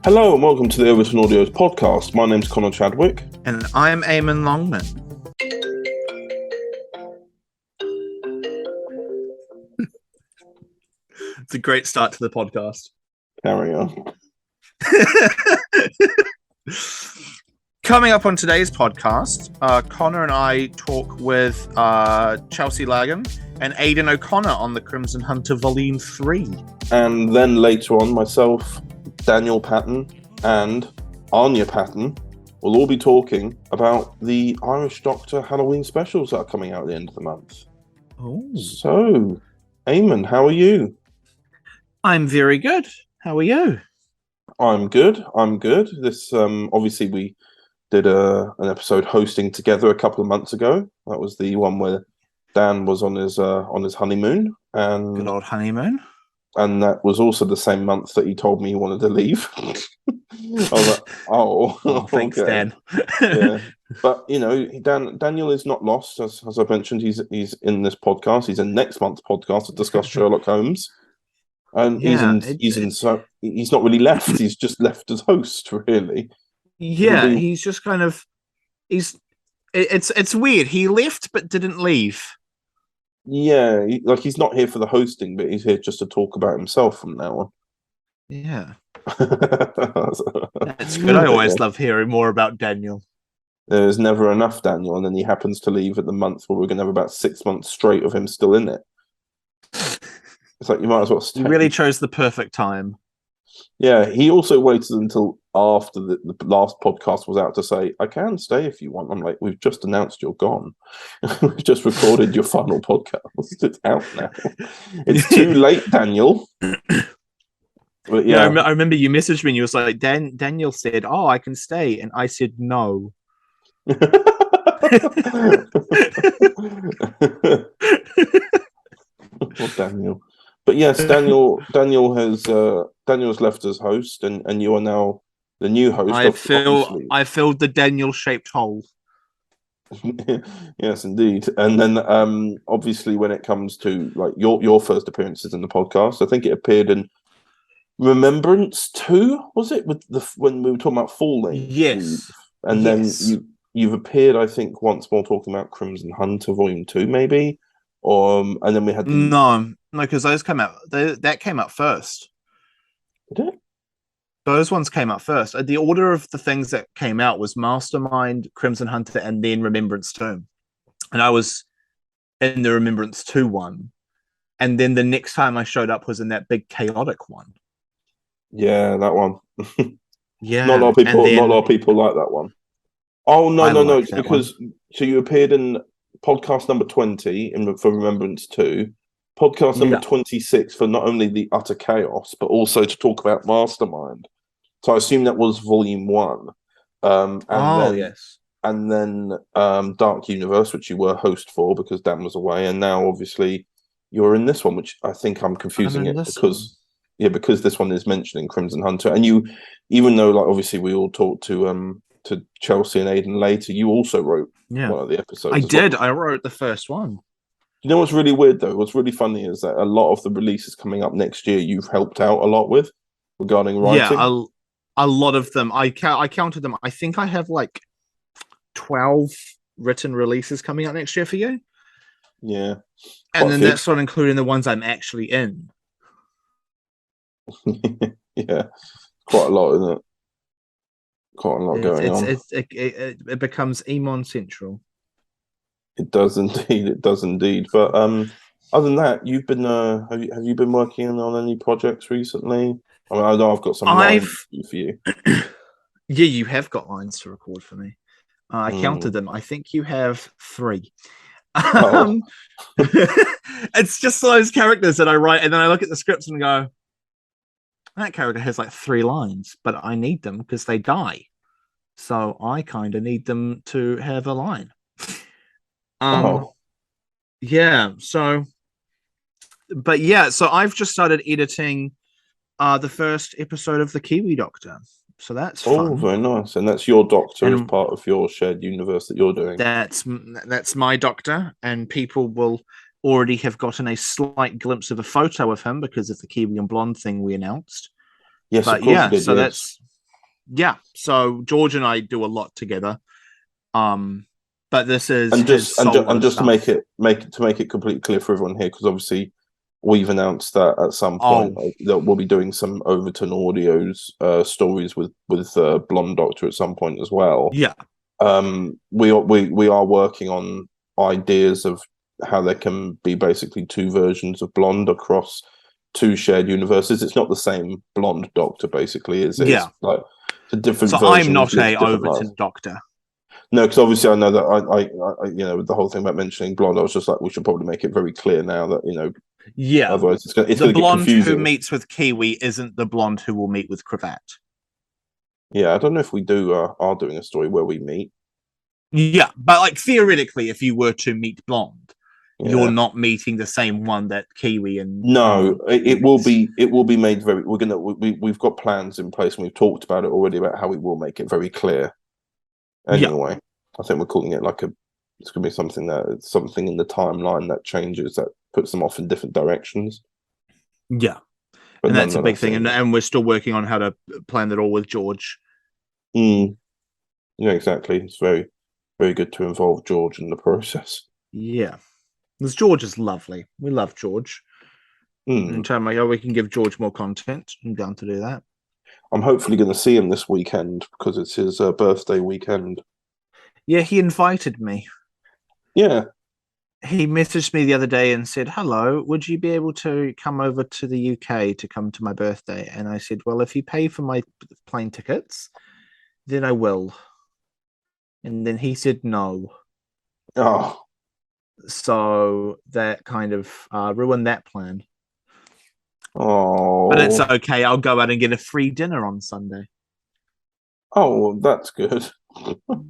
Hello and welcome to the Overton Audios podcast. My name's Connor Chadwick. And I'm Eamon Longman. It's a great start to the podcast. Carry on. Coming up on today's podcast, Connor and I talk with Chelsea Lagan and Aidan O'Connor on the Crimson Hunter Volume 3. And then later on, myself, Daniel Patton, and Anya Patton will all be talking about the Irish Doctor Halloween specials that are coming out at the end of the month. Oh. So, Eamon, how are you? I'm very good. How are you? I'm good. This obviously we did an episode hosting together a couple of months ago. That was the one where Dan was on his honeymoon, and Good old honeymoon. And that was also the same month that he told me he wanted to leave. I was like, oh Thanks, okay. Dan. Yeah. But you know, Daniel is not lost, as I mentioned. He's in this podcast. He's in next month's podcast to discuss Sherlock Holmes. And he's not really left. He's just left as host, really. Yeah, he's just kind of it's weird. He left but didn't leave. Yeah, he's not here for the hosting, but he's here just to talk about himself from now on. Yeah. That's good. I always love hearing more about Daniel. There's never enough Daniel, and then he happens to leave at the month where we're going to have about 6 months straight of him still in it. It's like, you might as well stay. He really chose the perfect time. Yeah, he also waited until after the last podcast was out to say, I can stay if you want. I'm like, we've just announced you're gone. We've just recorded your final podcast. It's out now. It's too late, Daniel. But yeah, I remember you messaged me and you was like, Daniel said, oh, I can stay. And I said, no. Well, Daniel. But yes, Daniel's left as host, and you are now the new host. I filled the Daniel-shaped hole. Yes, indeed. And then, obviously, when it comes to like your first appearances in the podcast, I think it appeared in Remembrance 2, was it? When we were talking about Falling? Yes. And then you've appeared, I think, once more talking about Crimson Hunter Volume 2, maybe. And then we had No, because those came out. That came out first. Did it? Those ones came out first. The order of the things that came out was Mastermind, Crimson Hunter, and then Remembrance 2. And I was in the Remembrance 2 one. And then the next time I showed up was in that big chaotic one. Yeah, that one. Yeah. Not a lot of people like that one. Oh, no. It's because so you appeared in podcast number 20 for Remembrance 2, podcast number 26 for not only the utter chaos, but also to talk about Mastermind. So I assume that was Volume 1. Yes. And then Dark Universe, which you were host for because Dan was away, and now obviously you're in this one, which I think I'm confusing it because this one is mentioning Crimson Hunter, and you, even though like obviously we all talked to Chelsea and Aidan later, you also wrote one of the episodes. I did. I wrote the first one. You know what's really weird though? What's really funny is that a lot of the releases coming up next year, you've helped out a lot with regarding writing. Yeah, a lot of them. I counted them. I think I have like 12 written releases coming out next year for you. Yeah, and then that's not including the ones I'm actually in. Yeah, quite a lot, isn't it? Quite a lot going on. It becomes Emon Central. It does indeed. But other than that, you've been have you been working on any projects recently? I mean, I know I've got some lines for you. Yeah, you have got lines to record for me. I counted them. I think you have 3. It's just those characters that I write, and then I look at the scripts and go, that character has like 3 lines, but I need them because they die. So I kind of need them to have a line. Yeah. So I've just started editing the first episode of the Kiwi Doctor. So that's fun. Oh, very nice. And that's your Doctor as part of your shared universe that you're doing. That's my Doctor, and people will already have gotten a slight glimpse of a photo of him because of the Kiwi and Blonde thing we announced. Yes, but of course yeah, did, so yes. Yeah, so George and I do a lot together. But this is just to make it completely clear for everyone here, because obviously we've announced that at some point that we'll be doing some Overton Audios stories with Blonde Doctor at some point as well. Yeah. We are working on ideas of how there can be basically two versions of Blonde across two shared universes. It's not the same Blonde Doctor, basically, is it? Yeah. It's like a different. So I'm not a Overton Doctor. No, because obviously I know that I with the whole thing about mentioning Blonde, I was just like, we should probably make it very clear now that Yeah. Otherwise, it's going to get confusing. The blonde who meets with Kiwi isn't the blonde who will meet with Cravat. Yeah, I don't know if we are doing a story where we meet. Yeah, but like theoretically, if you were to meet Blonde, you're not meeting the same one that Kiwi and it will be made very. We've got plans in place and we've talked about it already about how we will make it very clear. Anyway, I think we're calling it it's going to be something in the timeline that changes, that puts them off in different directions. Yeah, but and that's a big thing, and we're still working on how to plan that all with George. Yeah, exactly. It's very, very good to involve George in the process. Yeah, because George is lovely. We love George. In terms of we can give George more content, I'm down to do that. I'm hopefully going to see him this weekend because it's his birthday weekend. Yeah, he invited me. Yeah. He messaged me the other day and said, hello, would you be able to come over to the UK to come to my birthday? And I said, well, if you pay for my plane tickets, then I will. And then he said no. Oh. So that kind of ruined that plan. Oh. But it's okay. I'll go out and get a free dinner on Sunday. Oh, that's good.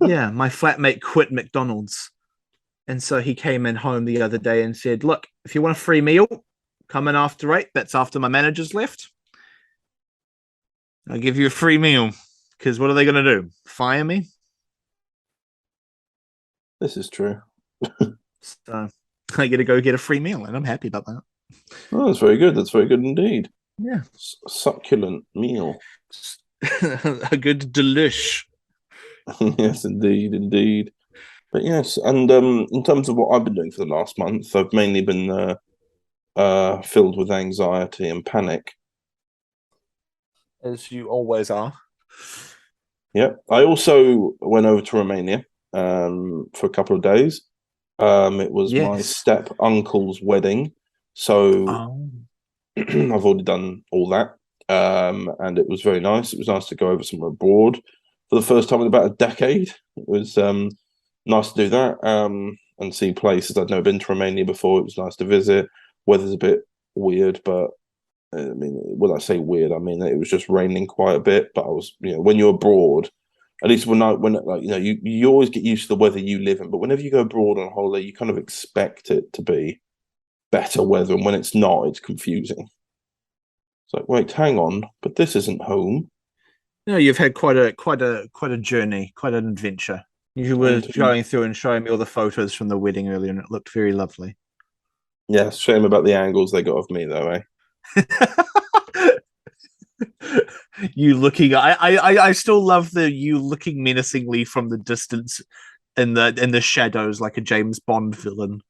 Yeah, my flatmate quit McDonald's. And so he came in home the other day and said, look, if you want a free meal, come in after 8. That's after my manager's left. I'll give you a free meal. Because what are they going to do? Fire me? This is true. So I get to go get a free meal, and I'm happy about that. Oh, that's very good. That's very good indeed. Yeah. Succulent meal. A good delish. Yes, indeed. But yes, and in terms of what I've been doing for the last month, I've mainly been filled with anxiety and panic. As you always are. Yeah. I also went over to Romania for a couple of days. It was my step uncle's wedding. So I've already done all that. And it was very nice. It was nice to go over somewhere abroad for the first time in about a decade. It was nice to do that and see places. I'd never been to Romania before. It was nice to visit. Weather's a bit weird, but I mean, when I say weird, I mean it was just raining quite a bit. But I was, when you're abroad, at least when you always get used to the weather you live in. But whenever you go abroad on holiday, you kind of expect it to be better weather, and when it's not, it's confusing. It's like, wait, hang on, but this isn't home. No, you've had quite a journey, quite an adventure. You were going through and showing me all the photos from the wedding earlier, and it looked very lovely. Yeah, shame about the angles they got of me, though, eh? You looking, I still love you looking menacingly from the distance in the shadows like a James Bond villain.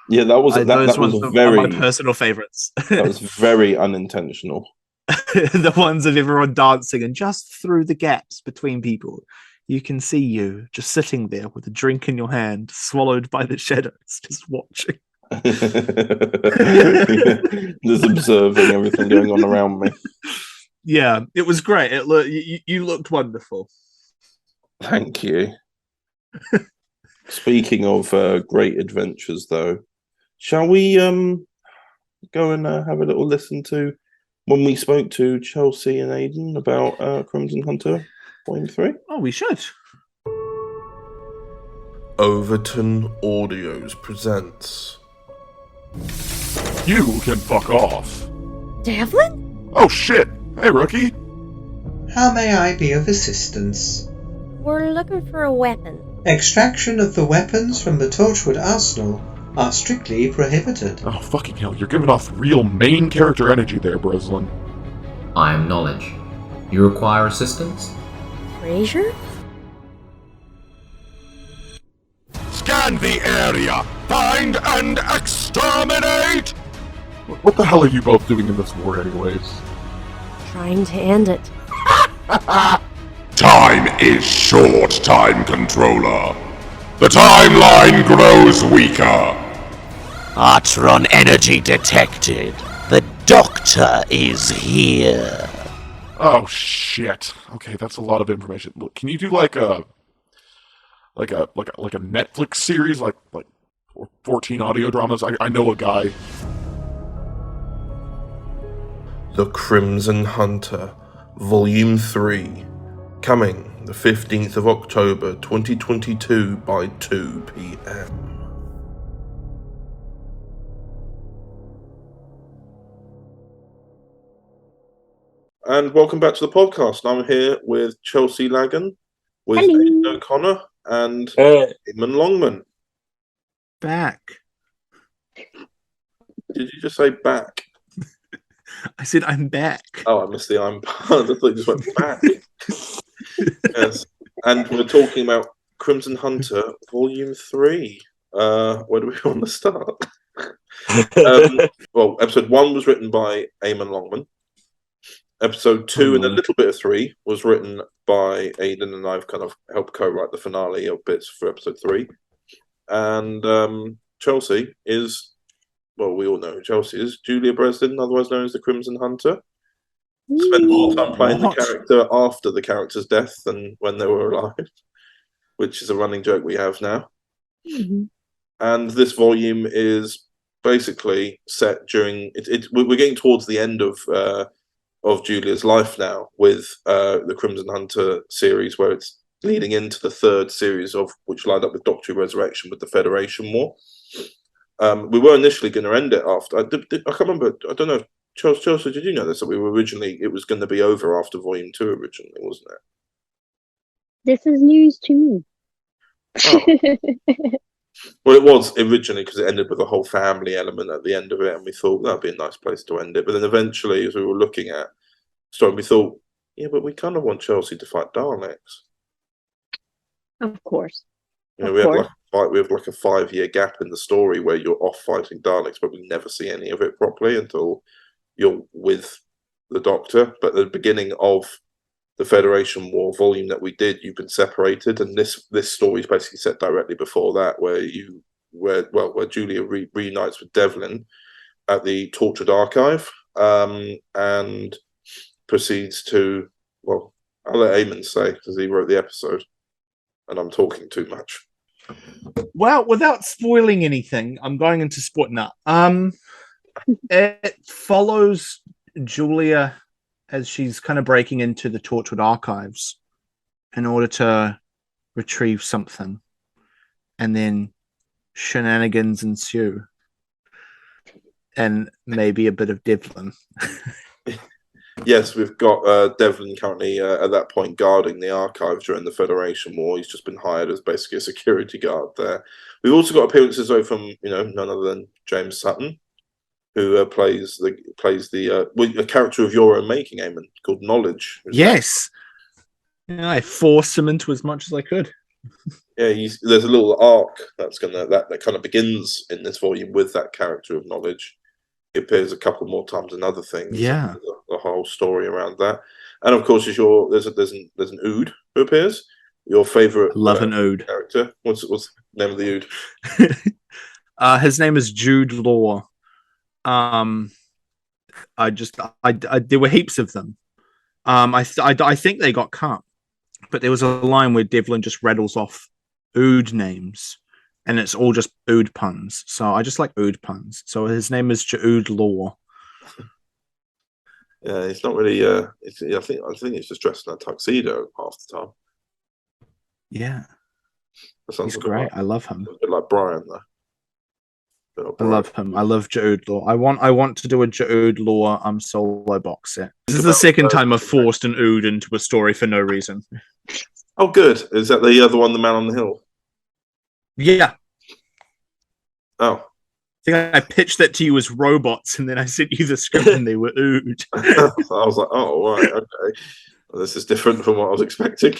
Yeah, that was very my personal favorites. That was very unintentional. The ones of everyone dancing, and just through the gaps between people, you can see you just sitting there with a drink in your hand, swallowed by the shadows, just watching. Just observing everything going on around me. Yeah, it was great. You looked wonderful. Thank you. Speaking of great adventures, though, shall we go and have a little listen to when we spoke to Chelsea and Aidan about Crimson Hunter Volume 3? Oh, we should. Overton Audios presents. You can fuck off. Devlin? Oh shit! Hey, rookie. How may I be of assistance? We're looking for a weapon. Extraction of the weapons from the Torchwood Arsenal are strictly prohibited. Oh, fucking hell, you're giving off real main character energy there, Breslin. I am knowledge. You require assistance? treasure? Scan the area! Find and exterminate! What the hell are you both doing in this war anyways? Trying to end it. Time is short, Time Controller. The timeline grows weaker. Artron energy detected. The Doctor is here. Oh shit. Okay, that's a lot of information. Look, can you do like a Netflix series, like 14 audio dramas? I know a guy. The Crimson Hunter, Volume 3, coming the 15th of October 2022 by 2 p.m. And welcome back to the podcast. I'm here with Chelsea Lagan, with Aidan O'Connor, and Eamon Longman. Back. Did you just say back? I said I'm back. Oh, I missed the I'm part. I thought you just went back. Yes. And we're talking about Crimson Hunter, Volume 3. Where do we want to start? Well, Episode 1 was written by Eamon Longman. Episode 2 and a little bit of 3 was written by Aidan, and I've kind of helped co-write the finale of bits for Episode 3. And Chelsea is... Well, we all know who Chelsea is. Julia Breslin, otherwise known as the Crimson Hunter. Spent more time playing the character after the character's death than when they were alive, which is a running joke we have now. Mm-hmm. And this volume is basically set during... we're getting towards the end of Julia's life now with the Crimson Hunter series, where it's leading into the third series of which lined up with Doctor Who Resurrection with the Federation War. We were initially going to end it after. I can't remember. I don't know. Chelsea, did you know this? That it was going to be over after Volume 2 originally, wasn't it? This is news to me. Oh. Well, it was originally because it ended with a whole family element at the end of it, and we thought that'd be a nice place to end it. But then eventually, as we were looking at story, we thought, yeah, but we kind of want Chelsea to fight Daleks. Of course. You know, we have like a 5-year gap in the story where you're off fighting Daleks, but we never see any of it properly until you're with the Doctor. But at the beginning of the Federation War volume that we did, you've been separated, and this story is basically set directly before that, where Julia reunites with Devlin at the Tortured Archive, and proceeds to, well, I'll let Eamon say because he wrote the episode, and I'm talking too much. Well, without spoiling anything, I'm going into sport now. It follows Julia as she's kind of breaking into the Torchwood archives in order to retrieve something, and then shenanigans ensue, and maybe a bit of Devlin. Yes, we've got Devlin currently at that point guarding the archives during the Federation War. He's just been hired as basically a security guard there. We've also got appearances though from none other than James Sutton, who plays a character of your own making, Eamon, called Knowledge. Yes, yeah, I forced him into as much as I could. Yeah, there's a little arc that kind of begins in this volume with that character of Knowledge. He appears a couple more times in other things. Yeah, the whole story around that, and of course, there's an Ood who appears. Your favorite? Love an Ood character. What's the name of the Ood? His name is Jude Law. There were heaps of them. I think they got cut, but there was a line where Devlin just rattles off Ood names, and it's all just Ood puns. So I just like Ood puns. So his name is Jude Law. Yeah, he's not really. I think he's just dressed in a tuxedo half the time. Yeah, He's great. Like, I love him. A bit like Brian, though. I love him. I love Jude Law. I want to do a Jude Law solo box set. This is the second time I've forced an Ood into a story for no reason. Oh, good. Is that the other one, the Man on the Hill? Yeah. Oh. I think I pitched that to you as robots, and then I sent you the script, and they were Ood. I was like, oh, right, okay. Well, this is different from what I was expecting.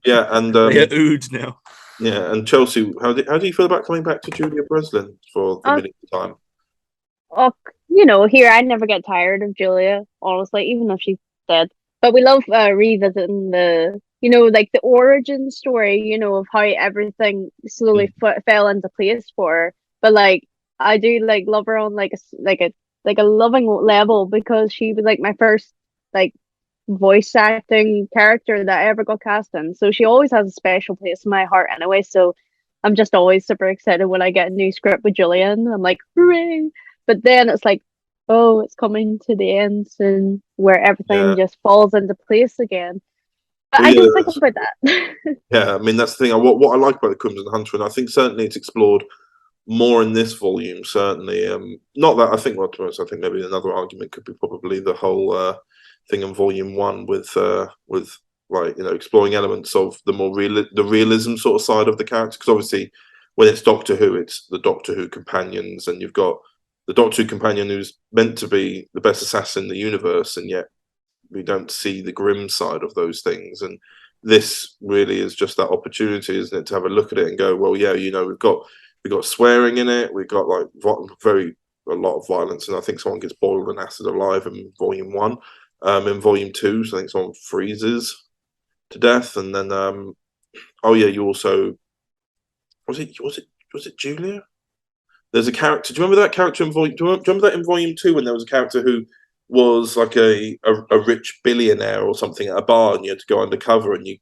Yeah, and They're Ood now. yeah, and Chelsea, how do you feel about coming back to Julia Breslin for the millionth time? Oh, you know, here I never get tired of Julia, honestly, even if she's dead. But we love revisiting the, you know, like the origin story, you know, of how everything slowly fell into place for her. But like, I do like love her on like a loving level because she was like my first like voice acting character that I ever got cast in. So she always has a special place in my heart anyway. So I'm just always super excited when I get a new script with Julian. I'm like, hooray! But then it's like, oh, it's coming to the end soon, where everything just falls into place again. But I don't think about that. Yeah, I mean that's the thing. What I like about the Crimson Hunter, and I think certainly it's explored more in this volume. Certainly, not that I think. Well, to be honest, I think maybe another argument could be probably the whole thing in Volume 1 with like exploring elements of the more the realism sort of side of the character. Because obviously, when it's Doctor Who, it's the Doctor Who companions, and you've got the Doctor Who companion who's meant to be the best assassin in the universe, and yet we don't see the grim side of those things. And this really is just that opportunity, isn't it, to have a look at it and go, well, yeah, we've got swearing in it, we've got like a lot of violence, and I think someone gets boiled in acid alive in Volume 1. In Volume 2, so I think someone freezes to death, and then you also was it Julia? There's a character. Do you remember that character in Volume? Do you remember that in Volume 2 when there was a character who was like a rich billionaire or something at a bar, and you had to go undercover, and you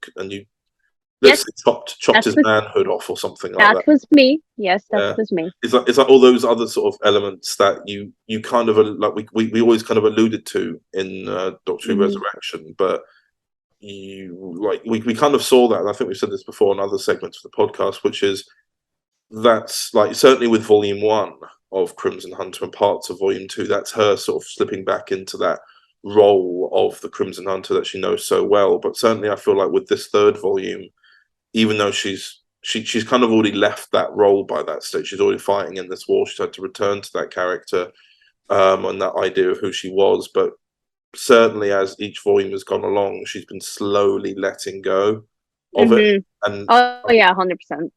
chopped his manhood off or something like that. That was me. Yes, that was me. It's like all those other sort of elements that you kind of like we always kind of alluded to in Doctor Who Resurrection, but we kind of saw that, and I think we've said this before in other segments of the podcast, which is that's like certainly with Volume 1 of Crimson Hunter and parts of Volume 2, that's her sort of slipping back into that role of the Crimson Hunter that she knows so well. But certainly I feel like with this third volume, even though she's kind of already left that role by that stage, she's already fighting in this war, she's had to return to that character and that idea of who she was. But certainly as each volume has gone along, she's been slowly letting go of it. And 100%.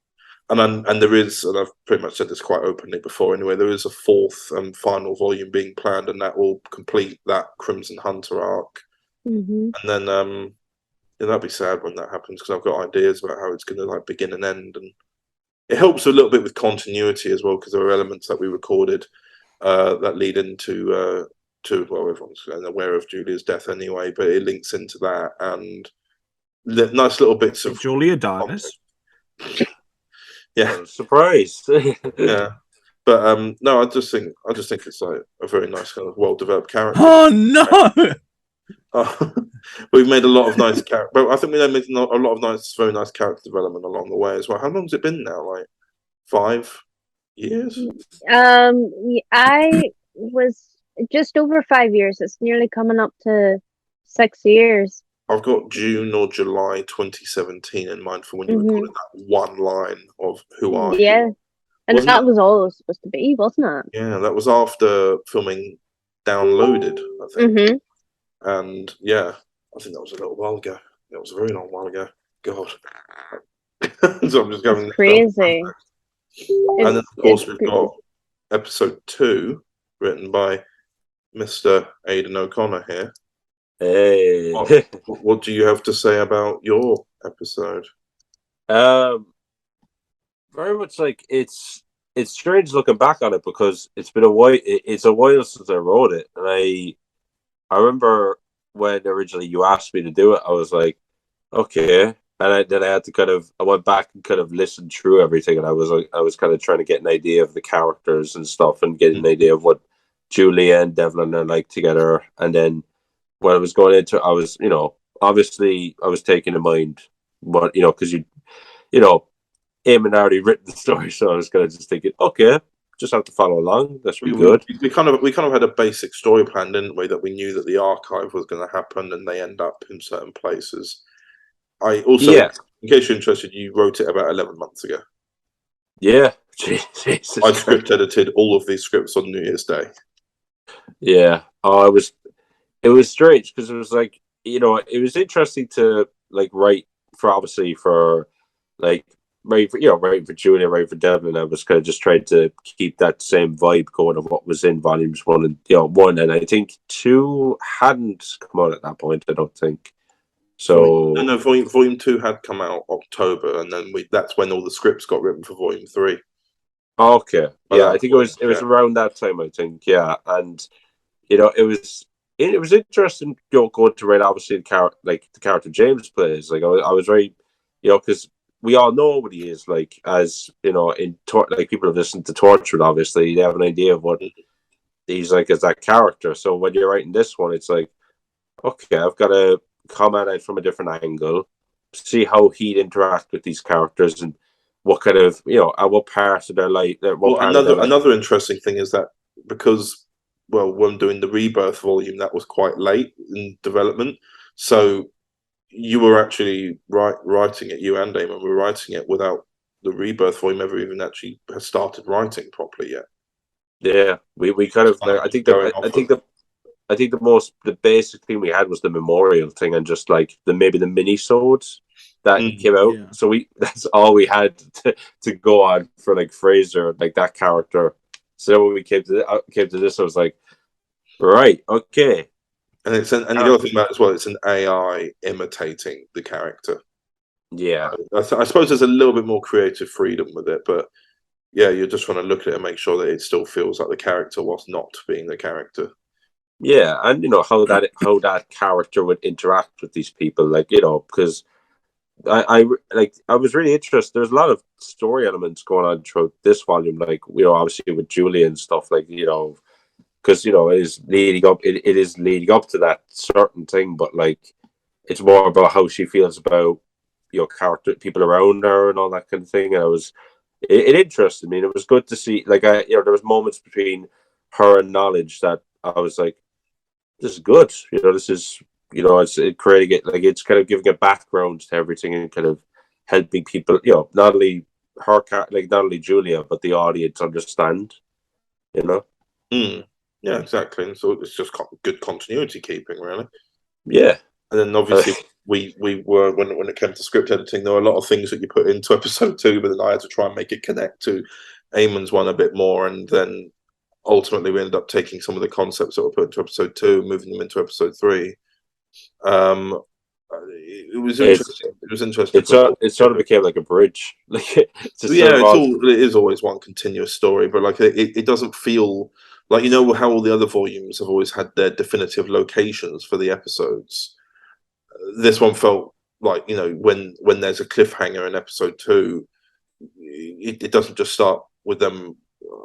And there is, and I've pretty much said this quite openly before anyway, there is a fourth and final volume being planned, and that will complete that Crimson Hunter arc. And then that'll be sad when that happens, because I've got ideas about how it's going to like begin and end, and it helps a little bit with continuity as well, because there are elements that we recorded that lead into well, everyone's aware of Julia's death anyway, but it links into that, and nice little bits of Julia dies. Yeah, surprise. Yeah, but no, I just think it's like a very nice kind of well-developed character. Oh no! We've made a lot of nice character, but I think we made a lot of very nice character development along the way as well. How long has it been now? Like 5 years? I was just over 5 years. It's nearly coming up to 6 years. I've got June or July 2017 in mind for when you recorded that one line of "Who are you?" Yeah, and that was all it was supposed to be, wasn't it? Yeah, that was after filming Downloaded, I think. And yeah, I think that was a little while ago. That was a very long while ago. God. So I'm just going crazy. And then of course we've got episode 2, written by Mr. Aidan O'Connor here. Hey. What do you have to say about your episode? Very much like it's strange looking back on it, because it's been a while. It's a while since I wrote it, and I remember when originally you asked me to do it, I was like, okay, and then I had to I went back and kind of listened through everything, and I was kind of trying to get an idea of the characters and stuff, and get an idea of what Julia and Devlin are like together, and then when I was going into it, I was, obviously I was taking in mind what, because Eamon had already written the story, so I was kind of just thinking, okay, just have to follow along. That's really good. We kind of had a basic story plan, didn't we? That we knew that the archive was going to happen, and they end up in certain places. I also, in case you're interested, you wrote it about 11 months ago. Yeah, Jesus. I script edited all of these scripts on New Year's Day. Yeah. It was strange, because it was like, it was interesting to like write for like right for Julia, right for Devlin. I was kind of just trying to keep that same vibe going of what was in volumes 1, and I think 2 hadn't come out at that point. I don't think so. No, volume 2 had come out October, and then that's when all the scripts got written for volume 3. Okay, yeah, I think it was around that time. I think, yeah, and it was interesting. Going to read obviously the character James plays. Like I was very, because we all know what he is like, as like people have listened to Torchwood. Obviously, they have an idea of what he's like as that character. So when you're writing this one, it's like, okay, I've got to come at it from a different angle, see how he'd interact with these characters and what kind of at what part of their life. Another interesting thing is that because when doing the Rebirth volume, that was quite late in development, so you were actually writing it. You and Damon were writing it without the Rebirth volume ever even actually has started writing properly yet. Yeah, we kind of. I think the basic thing we had was the memorial thing and just like maybe the mini-sodes that came out. Yeah. So that's all we had to go on for like Fraser, like that character. So when we came to this, I was like, right, okay. And the other thing about it as well, it's an AI imitating the character. Yeah, I suppose there's a little bit more creative freedom with it, but yeah, you're just trying to look at it and make sure that it still feels like the character whilst not being the character. Yeah, and how that character would interact with these people, like because I was really interested. There's a lot of story elements going on throughout this volume, like obviously with Julia and stuff, like because it is leading up. It is leading up to that certain thing, but like it's more about how she feels about character, people around her, and all that kind of thing. And it interested me. And it was good to see. Like there was moments between her and Knowledge that I was like, this is good. This is it's creating it, like it's kind of giving a background to everything and kind of helping people. Not only her, like not only Julia, but the audience understand. Yeah, exactly. And so it's just good continuity keeping, really. Yeah. And then obviously we were when it came to script editing, there were a lot of things that you put into episode 2, but then I had to try and make it connect to Eamon's one a bit more, and then ultimately we ended up taking some of the concepts that were put into episode 2, moving them into episode 3. It was interesting. It was interesting. It sort of became like a bridge. Like it is always one continuous story, but like it doesn't feel like how all the other volumes have always had their definitive locations for the episodes. This one felt like when there's a cliffhanger in episode 2, it doesn't just start with them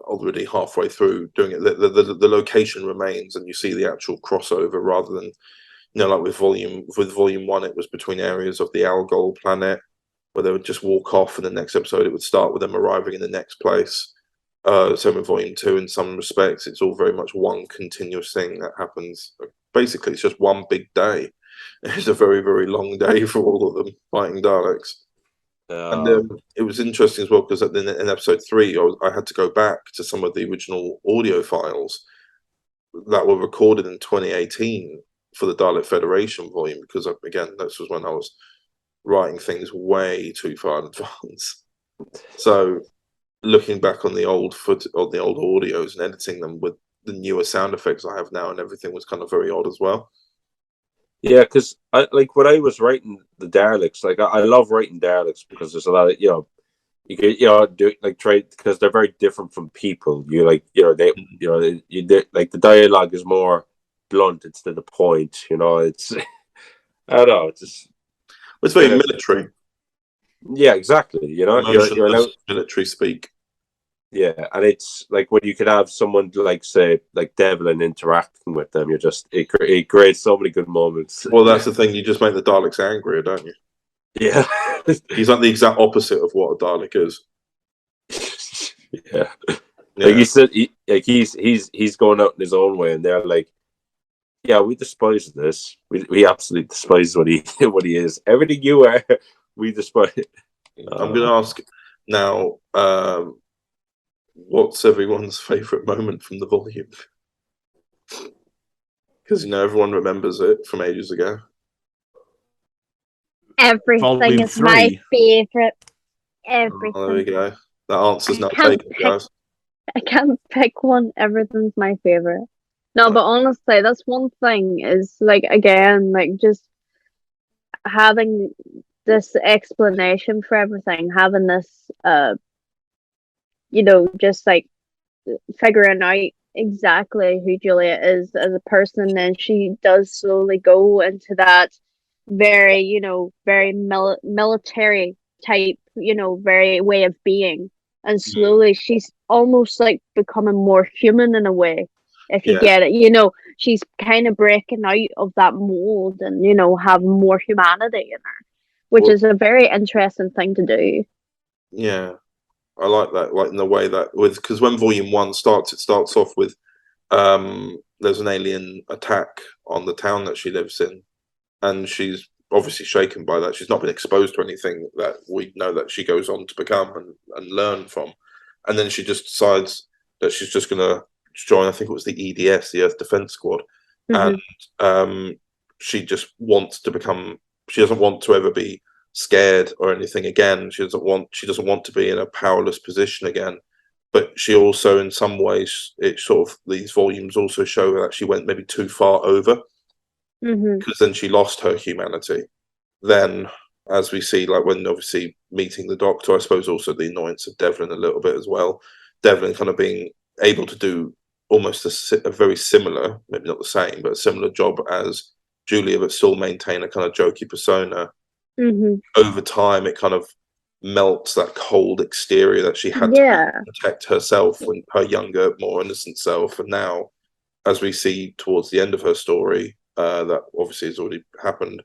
already halfway through doing it. The location remains, and you see the actual crossover rather than like with volume 1, it was between areas of the Algol planet where they would just walk off, and the next episode it would start with them arriving in the next place. Same with volume 2. In some respects, it's all very much one continuous thing that happens. Basically, it's just one big day. It's a very, very long day for all of them fighting Daleks. And it was interesting as well because in episode 3, I had to go back to some of the original audio files that were recorded in 2018 for the Dalek Federation volume, because again, this was when I was writing things way too far in advance. So looking back on the old audios and editing them with the newer sound effects I have now and everything was kind of very odd as well. Yeah, because when I was writing the Daleks, like I love writing Daleks because there's a lot of you can do like try because they're very different from people. Like the dialogue is more blunt. It's to the point. It's I don't know. It's very military. Yeah, exactly. You're military speak. Yeah, and it's like when you could have someone like say like Devlin interacting with them, it creates so many good moments. Well, that's the thing. You just make the Daleks angrier, don't you? Yeah, he's like the exact opposite of what a Dalek is. Yeah. Like he said, he's going out in his own way, and they're like, "Yeah, we despise this. We absolutely despise what he is. Everything you are, we despise." I'm going to ask now. What's everyone's favourite moment from the volume? Because everyone remembers it from ages ago. Everything Volume is my 3. favorite. Oh, there Everything. we go. That answer's I not can't taken, pick- guys. I can't pick one. Everything's my favorite. No, but honestly, that's one thing is like again, like just having this explanation for everything, having this just like figuring out exactly who Julia is as a person, and she does slowly go into that very, very military type, very way of being. And slowly she's almost like becoming more human in a way, if you Yeah. get it. She's kind of breaking out of that mold and, have more humanity in her, which Well- is a very interesting thing to do. Yeah, I like that. Like in the way that because when Volume 1 starts, it starts off with there's an alien attack on the town that she lives in, and she's obviously shaken by that. She's not been exposed to anything that we know that she goes on to become and learn from, and then she just decides that she's just going to join. I think it was the EDS, the Earth Defense Squad, Mhm. and she just wants to become. She doesn't want to ever be scared or anything again. She doesn't want to be in a powerless position again. But she also, in some ways, it sort of these volumes also show that she went maybe too far over, because then she lost her humanity. Then, as we see, like when obviously meeting the Doctor, I suppose also the annoyance of Devlin a little bit as well. Devlin kind of being able to do almost a very similar, maybe not the same, but a similar job as Julia, but still maintain a kind of jokey persona. Over time, it kind of melts that cold exterior that she had Yeah. to protect herself and her younger, more innocent self. And now, as we see towards the end of her story, that obviously has already happened.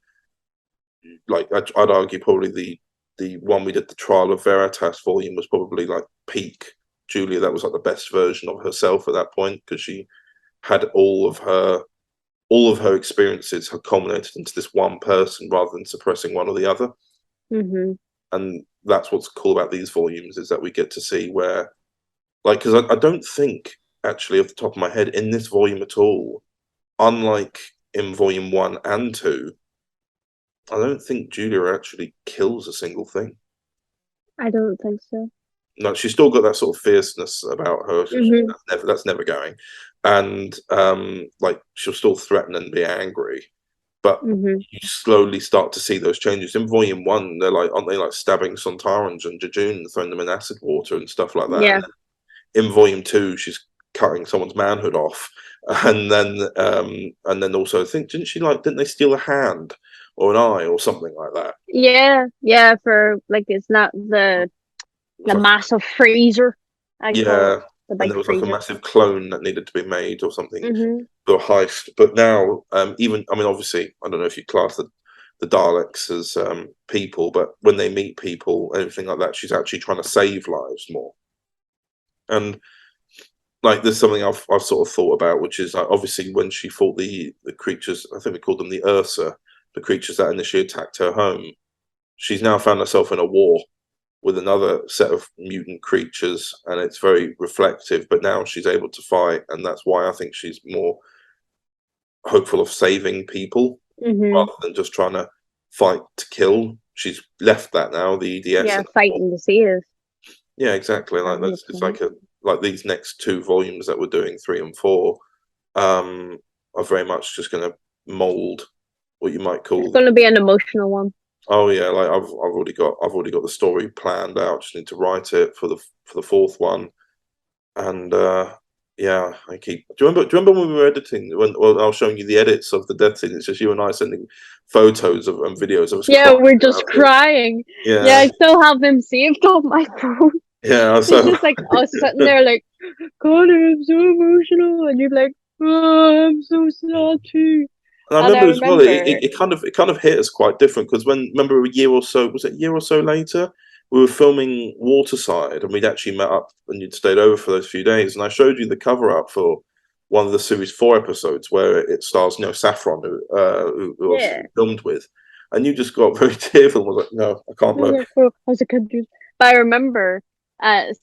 Like I'd argue, probably the one we did, the Trial of Veritas volume, was probably like peak Julia. That was like the best version of herself at that point, because she had all of her experiences had culminated into this one person rather than suppressing one or the other. And that's what's cool about these volumes, is that we get to see where, like, because I don't think, actually, off the top of my head, in this volume at all, unlike in volume 1 and 2, I don't think Julia actually kills a single thing. I don't think so. No, she's still got that sort of fierceness about her. That's never going. And like, she'll still threaten and be angry. But you slowly start to see those changes. In volume 1, aren't they like stabbing Sontarans and Jejune and throwing them in acid water and stuff like that? Yeah. In volume 2, she's cutting someone's manhood off. And then also, I think, didn't they steal a hand or an eye or something like that? Yeah, for like it's not the massive freezer. Yeah. The And there was like a freezer. massive clone that needed to be made or something for a heist. But now, obviously, I don't know if you class the Daleks as people, but when they meet people, anything like that, she's actually trying to save lives more. And like, there's something I've sort of thought about, which is like, obviously when she fought the creatures, I think we called them the Ursa, the creatures that initially attacked her home, she's now found herself in a war with another set of mutant creatures, and it's very reflective. But now she's able to fight, and that's why I think she's more hopeful of saving people rather than just trying to fight to kill. She's left that now. The EDS, yeah, fighting to save. Yeah, exactly. Like that's it's like these next 2 volumes that we're doing, 3 and 4, are very much just going to mold what you might call. It's going to be an emotional one. Oh yeah, like I've already got the story planned out. Just need to write it for the 4th one, and yeah, I keep. Do you remember when we were editing? I was showing you the edits of the death scene. It's just you and I sending photos and videos of us. Yeah, we're just crying. Yeah, I still have them saved on my phone. Yeah, so it's just like us sitting there, like, God, I'm so emotional, and you're like, oh, I'm so sad too. And I remember as well, it kind of hit us quite different, because remember a year or so later, we were filming Waterside, and we'd actually met up and you'd stayed over for those few days, and I showed you the cover up for one of the series 4 episodes where it stars Saffron, who was filmed with, and you just got very tearful and was like, no, I can't look. But I remember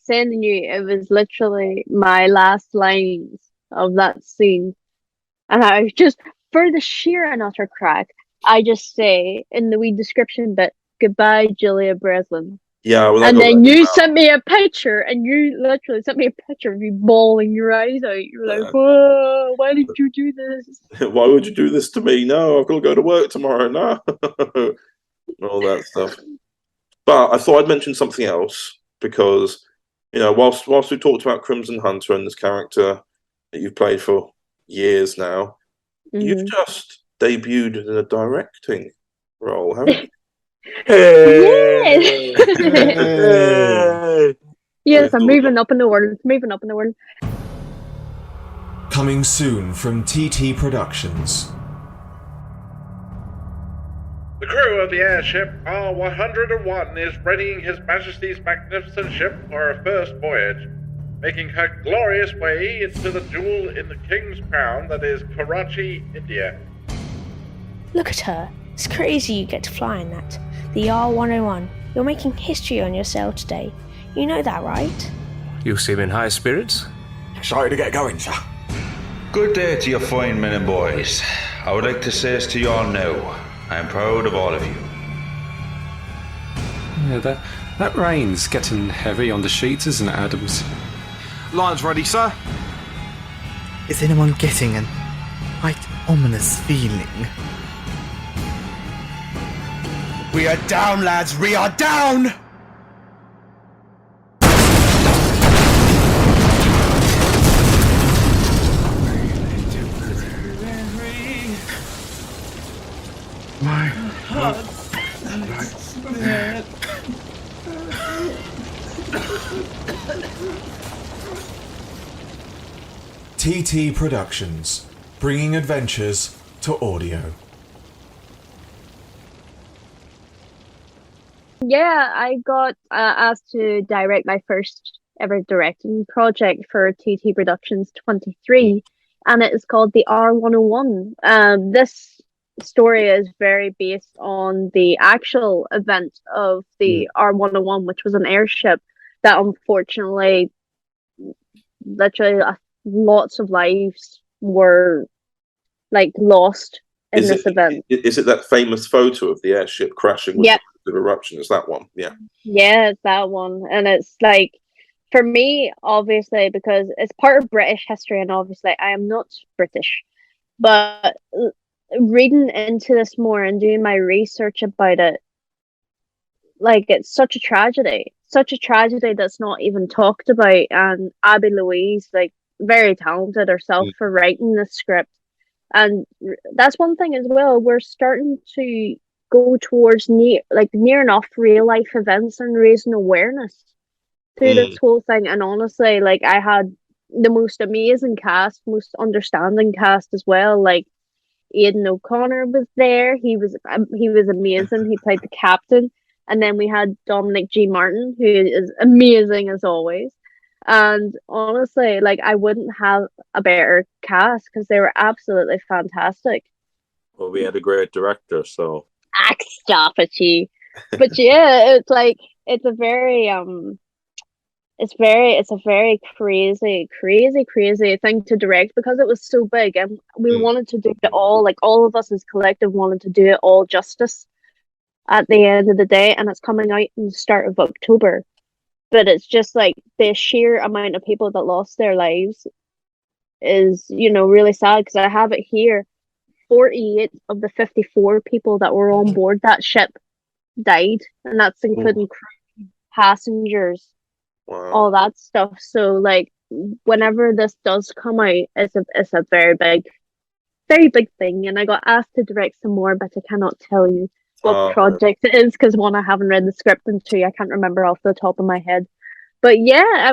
sending you, it was literally my last lines of that scene, and I was just, for the sheer and utter crack, I just say in the wee description bit, "Goodbye, Julia Breslin." Yeah, well, and then you sent me a picture, and you literally sent me a picture of you bawling your eyes out. You're like, "Whoa, why did you do this? Why would you do this to me? No, I've got to go to work tomorrow. No." All that stuff. But I thought I'd mention something else because, whilst we talked about Crimson Hunter and this character that you've played for years now, you've just debuted in a directing role, haven't you? Hey. Yes, I'm moving up in the world. Coming soon from TT Productions. The crew of the airship R-101 is readying His Majesty's magnificent ship for her first voyage, making her glorious way into the jewel in the King's Crown that is Karachi, India. Look at her. It's crazy you get to fly in that. The R-101. You're making history on your sail today. You know that, right? You seem in high spirits. Excited to get going, sir. Good day to you fine men and boys. I would like to say this to you all now. I am proud of all of you. Yeah, that rain's getting heavy on the sheets, isn't it, Adams? Lion's ready, sir. Is anyone getting an ominous feeling? We are down, lads. We are down! My TT Productions, bringing adventures to audio. Yeah, I got asked to direct my first ever directing project for TT Productions 23, and it is called the R-101. This story is very based on the actual event of the R-101, which was an airship that unfortunately, literally lots of lives were lost in this event. Is it that famous photo of the airship crashing with the eruption? Is that one? Yeah. Yeah, it's that one. And it's for me, obviously, because it's part of British history, and obviously I am not British, but reading into this more and doing my research about it, it's such a tragedy that's not even talked about. And Abby Louise, very talented herself for writing this script. And that's one thing as well. We're starting to go towards near enough real life events and raising awareness through this whole thing. And honestly, I had the most amazing cast, most understanding cast as well. Aidan O'Connor was there. He was amazing. He played the captain. And then we had Dominic G. Martin, who is amazing as always. And honestly, I wouldn't have a better cast because they were absolutely fantastic. Well, we had a great director, so. Stop it, you. But yeah, it's a very it's a very crazy thing to direct because it was so big, and we wanted to do it all. All of us as collective wanted to do it all justice at the end of the day, and it's coming out in the start of October. But it's just the sheer amount of people that lost their lives is, really sad, because I have it here. 48 of the 54 people that were on board that ship died, and that's including crew, passengers, all that stuff. So whenever this does come out, it's a very big thing. And I got asked to direct some more, but I cannot tell you what project it is, because one, I haven't read the script, and two, I can't remember off the top of my head. But yeah,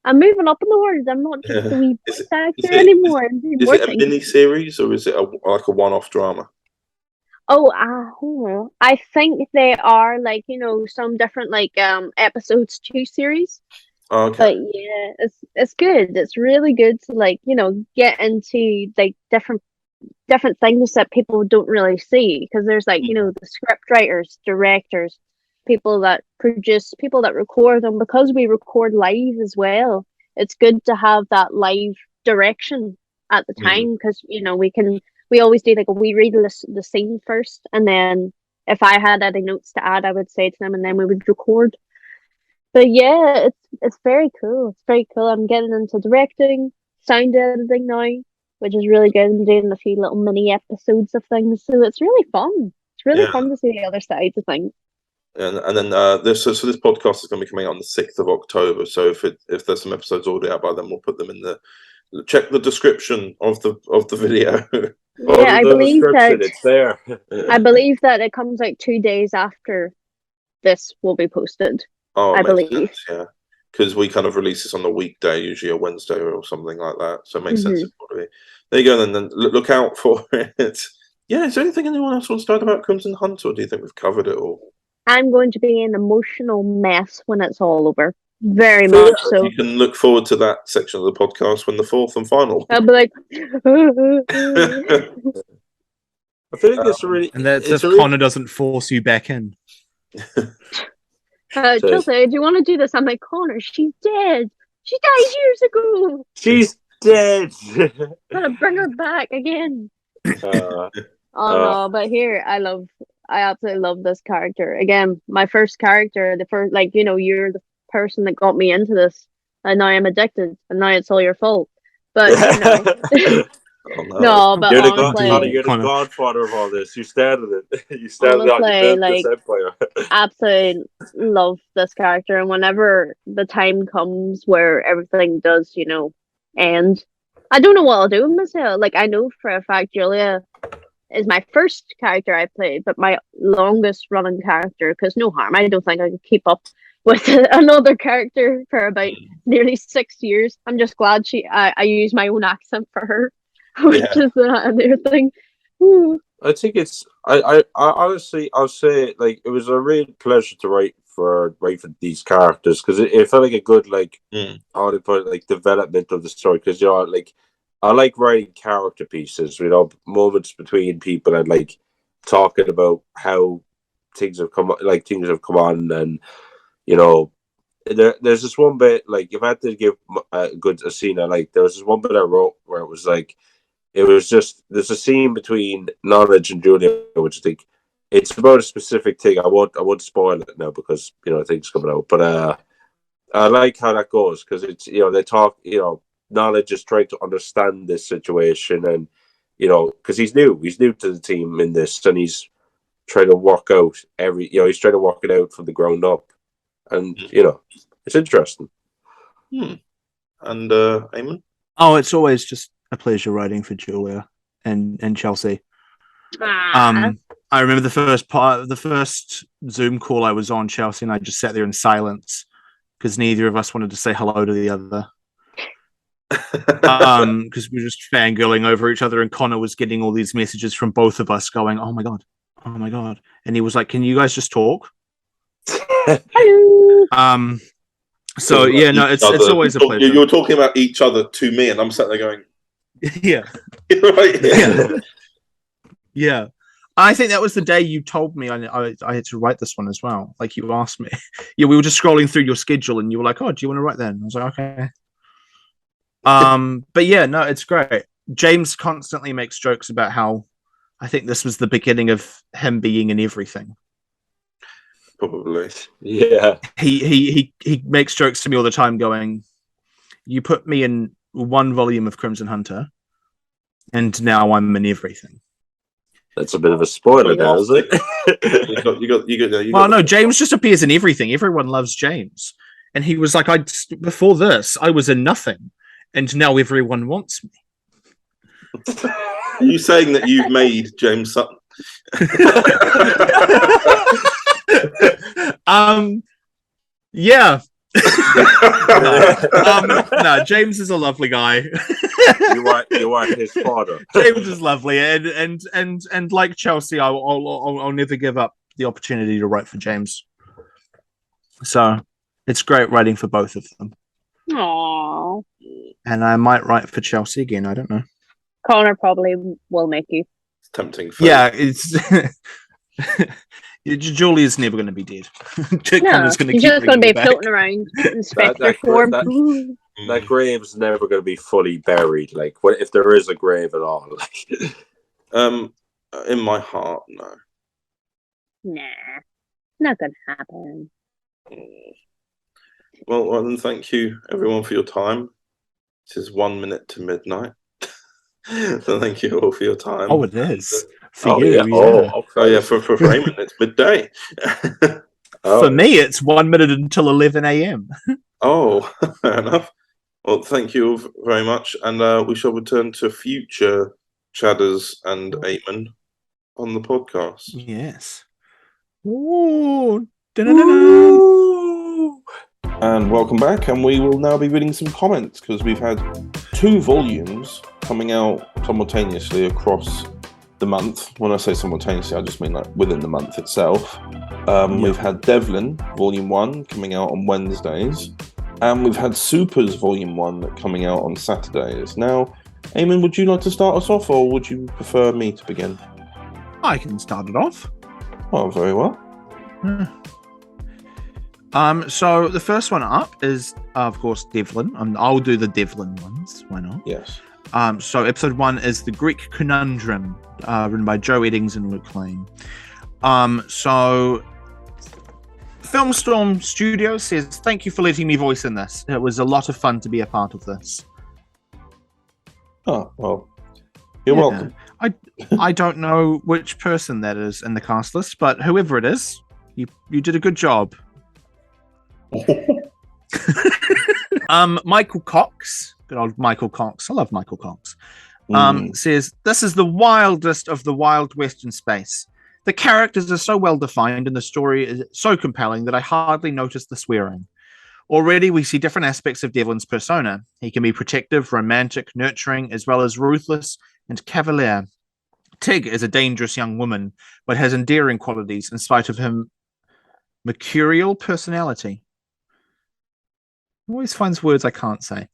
I'm moving up in the world. I'm not just a wee actor anymore. Is it a mini series, or is it a one-off drama? I think they are some different episodes 2 series. Okay. But yeah, it's good. It's really good to get into different things that people don't really see, because there's the script writers, directors, people that produce, people that record them, because we record live as well. It's good to have that live direction at the time, because we we always do like we read the scene first, and then if I had any notes to add, I would say to them, and then we would record. But yeah, it's very cool. It's very cool. I'm getting into directing, sound editing now, which is really good. I'm doing a few little mini episodes of things, so it's really fun. It's really fun to see the other side of things. And then this podcast is going to be coming out on the 6th of October. So if there's some episodes already out by then, we'll put them in check the description of the video. Yeah, I believe that it's there. I believe that it comes out 2 days after this will be posted. Oh, I believe. Sense, yeah, because we kind of release this on a weekday, usually a Wednesday or something like that. So it makes sense. There you go. Then look out for it. Yeah, is there anything anyone else wants to add about Crimson Hunt, or do you think we've covered it all? I'm going to be an emotional mess when it's all over. Very much so. You can look forward to that section of the podcast when the fourth and final. I'll be like, I feel like it's really. And that's if Connor doesn't force you back in. Chelsea, do you want to do this? I'm like, Connor, she's dead. She died years ago. She's dead. Gotta bring her back again. No, but here I absolutely love this character. Again, my first character, you're the person that got me into this, and now I'm addicted, and now it's all your fault. But no, but you're honestly, you're the godfather of all this. You started it. You started this empire. Absolutely love this character, and whenever the time comes where everything does, end, I don't know what I'll do with myself. Like, I know for a fact Julia is my first character I played, but my longest running character, because no harm, I don't think I could keep up with another character for about nearly 6 years. I'm just glad I use my own accent for her, which is another thing. Ooh. I think it's I honestly I'll say, like, it was a real pleasure to write for these characters, because it felt like a good how to put it, like, development of the story, because I like writing character pieces, moments between people, and like talking about how things have come on, and there's this one bit, like, if I had to give a scene I like, there was this one bit I wrote where it was like, there's a scene between Knowledge and Julia, which I think it's about a specific thing. I won't spoil it now because things coming out, but I like how that goes, because it's they talk, Knowledge is trying to understand this situation, and because he's new to the team in this, and he's trying to work out he's trying to work it out from the ground up, and it's interesting. And Eamon? Oh, it's always just a pleasure writing for Julia and Chelsea. I remember the first Zoom call I was on, Chelsea and I just sat there in silence because neither of us wanted to say hello to the other. Because we were just fangirling over each other, and Connor was getting all these messages from both of us going, oh my god, and he was like, can you guys just talk? So yeah, no, it's always a pleasure. You're talking about each other to me, and I'm sitting there going, yeah. Right. Yeah. I think that was the day you told me I had to write this one as well. Like, you asked me. Yeah, we were just scrolling through your schedule, and you were like, oh, do you want to write that? And I was like, okay. But yeah, no, it's great. James constantly makes jokes about how I think this was the beginning of him being in everything. Probably. Yeah. He makes jokes to me all the time going, you put me in one volume of Crimson Hunter, and now I'm in everything. That's a bit of a spoiler now, isn't it? Well, no, James just appears in everything. Everyone loves James. And he was like, before this, I was in nothing. And now everyone wants me. Are you saying that you've made James Sutton? Yeah. No, James is a lovely guy. You are his father. James is lovely, and like Chelsea, I'll never give up the opportunity to write for James. So it's great writing for both of them. Aww. And I might write for Chelsea again. I don't know. Connor probably will make you. It's tempting. Yeah, it's. Julia's never going to be dead. Connor's going to she's just going to be floating around in spectre form. That grave's never going to be fully buried. Like, what if there is a grave at all? Like, In my heart, no. Nah, not gonna happen. Well, then thank you everyone for your time. This is 1 minute to midnight. So thank you all for your time. Oh, it is. For you, yeah. For Raymond, it's midday. For me, it's 1 minute until 11 a.m. Oh, fair enough. Well, thank you all very much, and we shall return to future Chadders and Eamon on the podcast. Yes. Ooh. And welcome back, and we will now be reading some comments because we've had 2 volumes coming out simultaneously across the month. When I say simultaneously, I just mean like within the month itself. We've had Devlin Volume 1 coming out on Wednesdays, and we've had Supers Volume 1 coming out on Saturdays. Now, Eamon, would you like to start us off, or would you prefer me to begin? I can start it off. Oh, very well. So the first one up is, of course, Devlin. I'll do the Devlin ones. Why not? Yes. So episode 1 is The Greek Conundrum, written by Joe Eddings and Luke Lane. So Filmstorm Studios says, thank you for letting me voice in this. It was a lot of fun to be a part of this. Oh, well, you're welcome. I don't know which person that is in the cast list, but whoever it is, you did a good job. Michael Cox, good old Michael Cox, I love Michael Cox, says, this is the wildest of the Wild West in space. The characters are so well defined and the story is so compelling that I hardly notice the swearing. Already we see different aspects of Devlin's persona. He can be protective, romantic, nurturing, as well as ruthless and cavalier. Tig is a dangerous young woman, but has endearing qualities in spite of her mercurial personality. Always finds words I can't say.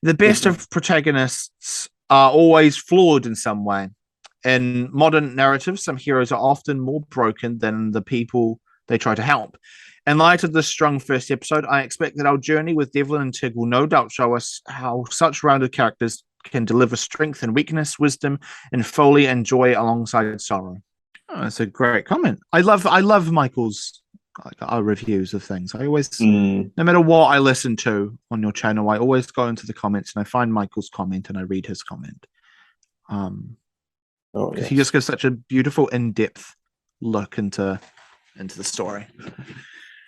The best of protagonists are always flawed in some way. In modern narratives, some heroes are often more broken than the people they try to help. In light of this strong first episode, I expect that our journey with Devlin and Tig will no doubt show us how such rounded characters can deliver strength and weakness, wisdom and folly and joy alongside sorrow. Oh, that's a great comment. I love Michael's our reviews of things. I always, no matter what I listen to on your channel, I always go into the comments and I find Michael's comment and I read his comment. Because he just gives such a beautiful, in-depth look into the story.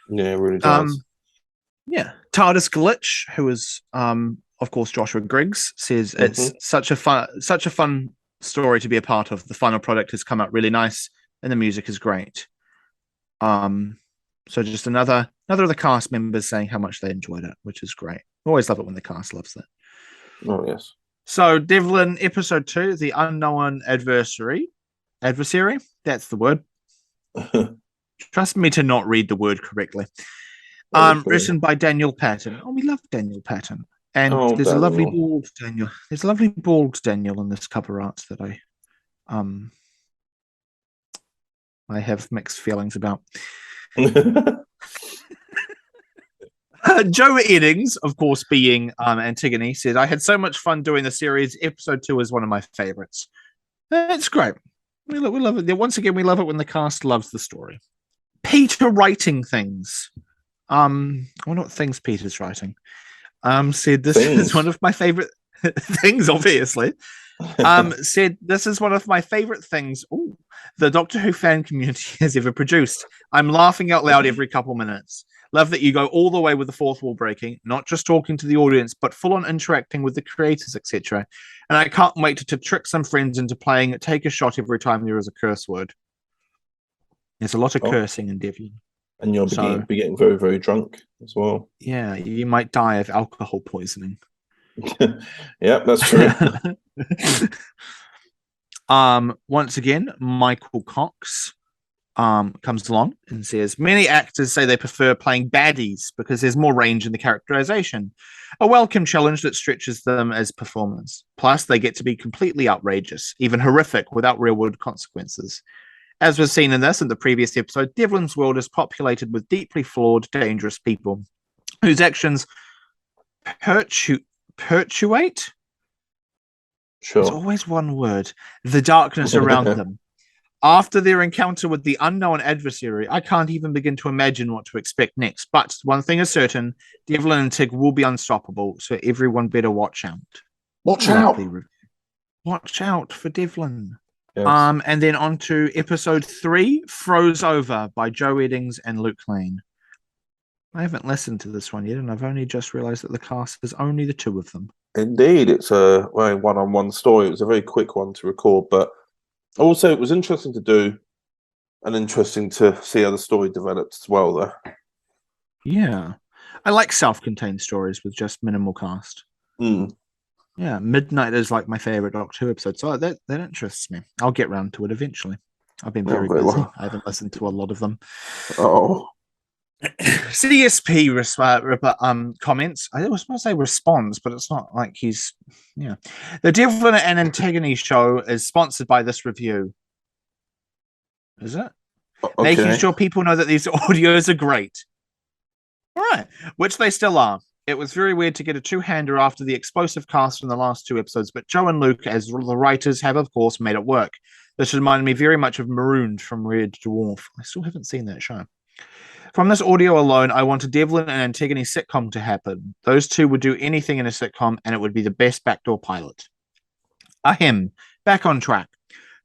Yeah, it really does. TARDIS Glitch, who is of course Joshua Griggs, says it's such a fun story to be a part of. The final product has come out really nice and the music is great. So just another of the cast members saying how much they enjoyed it, which is great. Always love it when the cast loves it. Oh, yes. So Devlin, episode 2, The Unknown Adversary. That's the word. Trust me to not read the word correctly. Written by Daniel Patton. Oh, we love Daniel Patton. And there's a lovely bald Daniel. There's a lovely bald Daniel in this cover art that I have mixed feelings about. Joe Eddings, of course, being Antigone, said, I had so much fun doing the series. Episode 2 is one of my favorites. It's great. We love it. Once again, we love it when the cast loves the story. Peter writing things. What things Peter's writing? Said this is one of my favorite things, obviously. Said this is one of my favorite things the Doctor Who fan community has ever produced. I'm laughing out loud every couple minutes. Love that you go all the way with the fourth wall breaking, not just talking to the audience, but full on interacting with the creators, etc. And I can't wait to trick some friends into playing Take a Shot every time there is a curse word. There's a lot of cursing in Devlin. And you'll be getting very, very drunk as well. Yeah, you might die of alcohol poisoning. Yeah, that's true. Once again, Michael Cox comes along and says, many actors say they prefer playing baddies because there's more range in the characterization. A welcome challenge that stretches them as performers. Plus, they get to be completely outrageous, even horrific, without real-world consequences. As was seen in this and the previous episode, Devlin's world is populated with deeply flawed, dangerous people whose actions perpetuate Sure. There's always one word. The darkness around them. After their encounter with the unknown adversary, I can't even begin to imagine what to expect next. But one thing is certain, Devlin and Tig will be unstoppable, so everyone better watch out. Watch out! Watch out for Devlin. Yes. And then on to episode 3, Froze Over by Joe Eddings and Luke Lane. I haven't listened to this one yet, and I've only just realised that the cast is only the 2 of them. Indeed, it's a very one-on-one story. It was a very quick one to record, but also it was interesting to do and interesting to see how the story developed as well, though. Yeah. I like self-contained stories with just minimal cast. Yeah, Midnight is like my favourite Doctor Who episode, so that interests me. I'll get round to it eventually. I've been very busy. Well. I haven't listened to a lot of them. Oh. CSP comments. I was supposed to say responds, but it's not like he's. Yeah. The Devlin and Antigone show is sponsored by this review. Is it? Okay. Making sure people know that these audios are great. All right. Which they still are. It was very weird to get a two-hander after the explosive cast from the last 2 episodes, but Joe and Luke, as the writers, have, of course, made it work. This reminded me very much of Marooned from Red Dwarf. I still haven't seen that show. From this audio alone, I want a Devlin and Antigone sitcom to happen. Those 2 would do anything in a sitcom, and it would be the best backdoor pilot. Ahem. Back on track.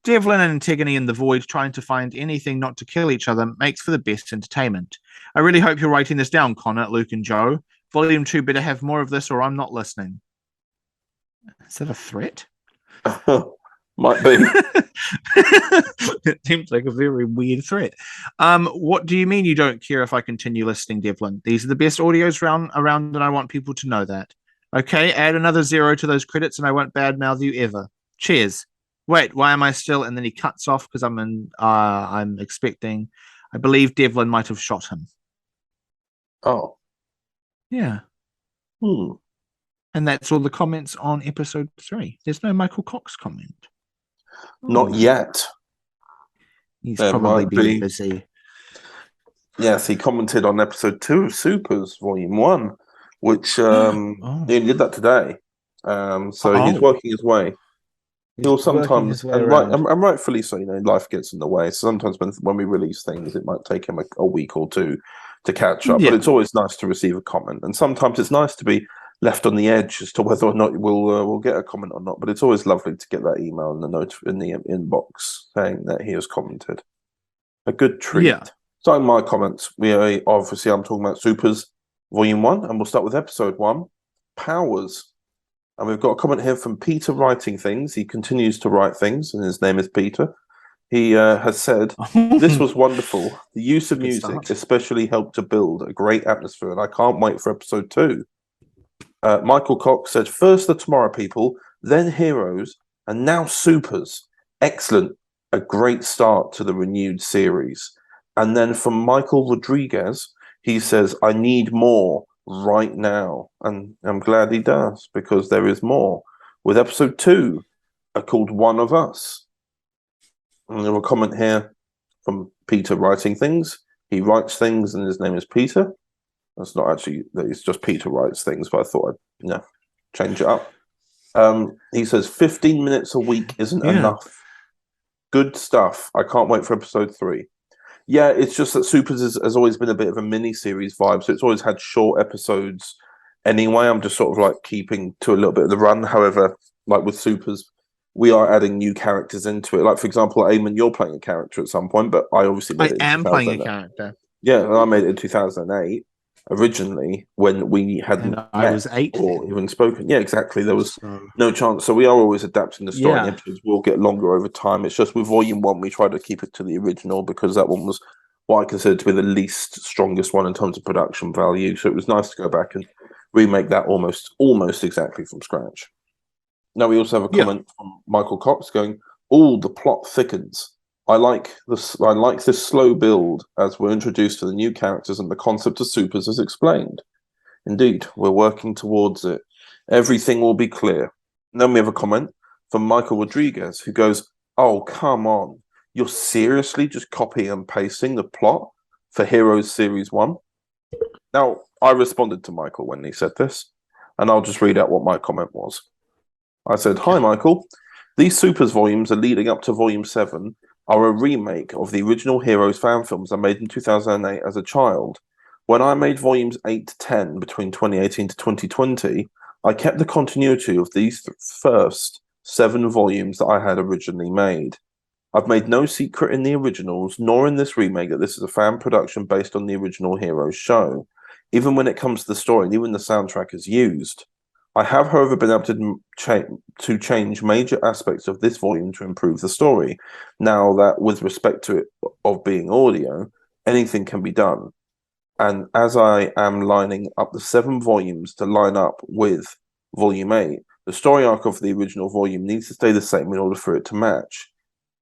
Devlin and Antigone in the void trying to find anything not to kill each other makes for the best entertainment. I really hope you're writing this down, Connor, Luke, and Joe. Volume 2 better have more of this or I'm not listening. Is that a threat? Might be. It seems like a very weird threat. What do you mean you don't care if I continue listening, Devlin? These are the best audios around and I want people to know that. Okay, add another 0 to those credits and I won't badmouth you ever. Cheers. Wait, why am I still? And then he cuts off because I'm expecting. I believe Devlin might have shot him. Oh. Yeah. And that's all the comments on episode 3. There's no Michael Cox comment. Not yet. He's probably been busy. Yes, he commented on episode 2 of Supers, Volume 1, which he did that today. So he's working his way. He'll sometimes, and rightfully so, life gets in the way. So sometimes when we release things, it might take him a week or 2 to catch up. But it's always nice to receive a comment, and sometimes it's nice to be left on the edge as to whether or not we'll get a comment or not. But it's always lovely to get that email and the note in the inbox saying that he has commented. A good treat. Yeah. So my comments, I'm talking about Supers Volume 1, and we'll start with episode 1, Powers. And we've got a comment here from Peter writing things. He continues to write things, and his name is Peter. He has said, "This was wonderful. The use of music especially helped to build a great atmosphere, and I can't wait for episode 2. Michael Cox said, "First the Tomorrow People, then Heroes, and now Supers. Excellent. A great start to the renewed series." And then from Michael Rodriguez, he says, "I need more right now." And I'm glad he does, because there is more. With episode 2, called One of Us. And there a comment here from Peter writing things. He writes things, and his name is Peter. That's not actually, it's just Peter writes things, but I thought I'd change it up. He says 15 minutes a week isn't enough. Good stuff. I can't wait for episode 3. Yeah, it's just that Supers has always been a bit of a mini-series vibe, so it's always had short episodes anyway. I'm just sort of like keeping to a little bit of the run. However, like with Supers, we are adding new characters into it. Like, for example, Eamon, you're playing a character at some point, but I obviously made it in 2008. Playing a character. Yeah, and I made it in 2008. Originally, when we hadn't I was 8 or even spoken. Yeah, exactly. There was no chance. So we are always adapting the story. And episodes will get longer over time. It's just with Volume 1, we tried to keep it to the original because that one was what I consider to be the least strongest one in terms of production value. So it was nice to go back and remake that almost exactly from scratch. Now we also have a comment from Michael Cox going, "All the plot thickens. I like this slow build as we're introduced to the new characters and the concept of Supers is explained. Indeed, we're working towards it. Everything will be clear." And then we have a comment from Michael Rodriguez who goes, "Oh, come on. You're seriously just copying and pasting the plot for Heroes Series 1? Now, I responded to Michael when he said this, and I'll just read out what my comment was. I said, "Hi, Michael. These Supers volumes are leading up to Volume 7 are a remake of the original Heroes fan films I made in 2008 as a child. When I made Volumes 8 to 10 between 2018 to 2020, I kept the continuity of these first 7 volumes that I had originally made. I've made no secret in the originals, nor in this remake, that this is a fan production based on the original Heroes show, even when it comes to the story, and even the soundtrack is used. I have, however, been able to change major aspects of this volume to improve the story. Now that, with respect to it of being audio, anything can be done. And as I am lining up the 7 volumes to line up with Volume 8, the story arc of the original volume needs to stay the same in order for it to match.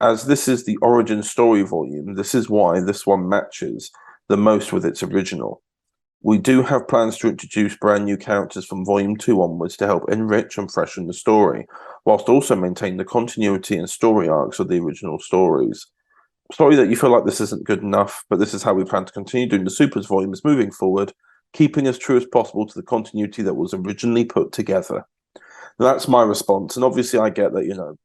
As this is the origin story volume, this is why this one matches the most with its original. We do have plans to introduce brand new characters from Volume 2 onwards to help enrich and freshen the story, whilst also maintain the continuity and story arcs of the original stories. Sorry that you feel like this isn't good enough, but this is how we plan to continue doing the Supers volumes moving forward, keeping as true as possible to the continuity that was originally put together." That's my response, and obviously I get that,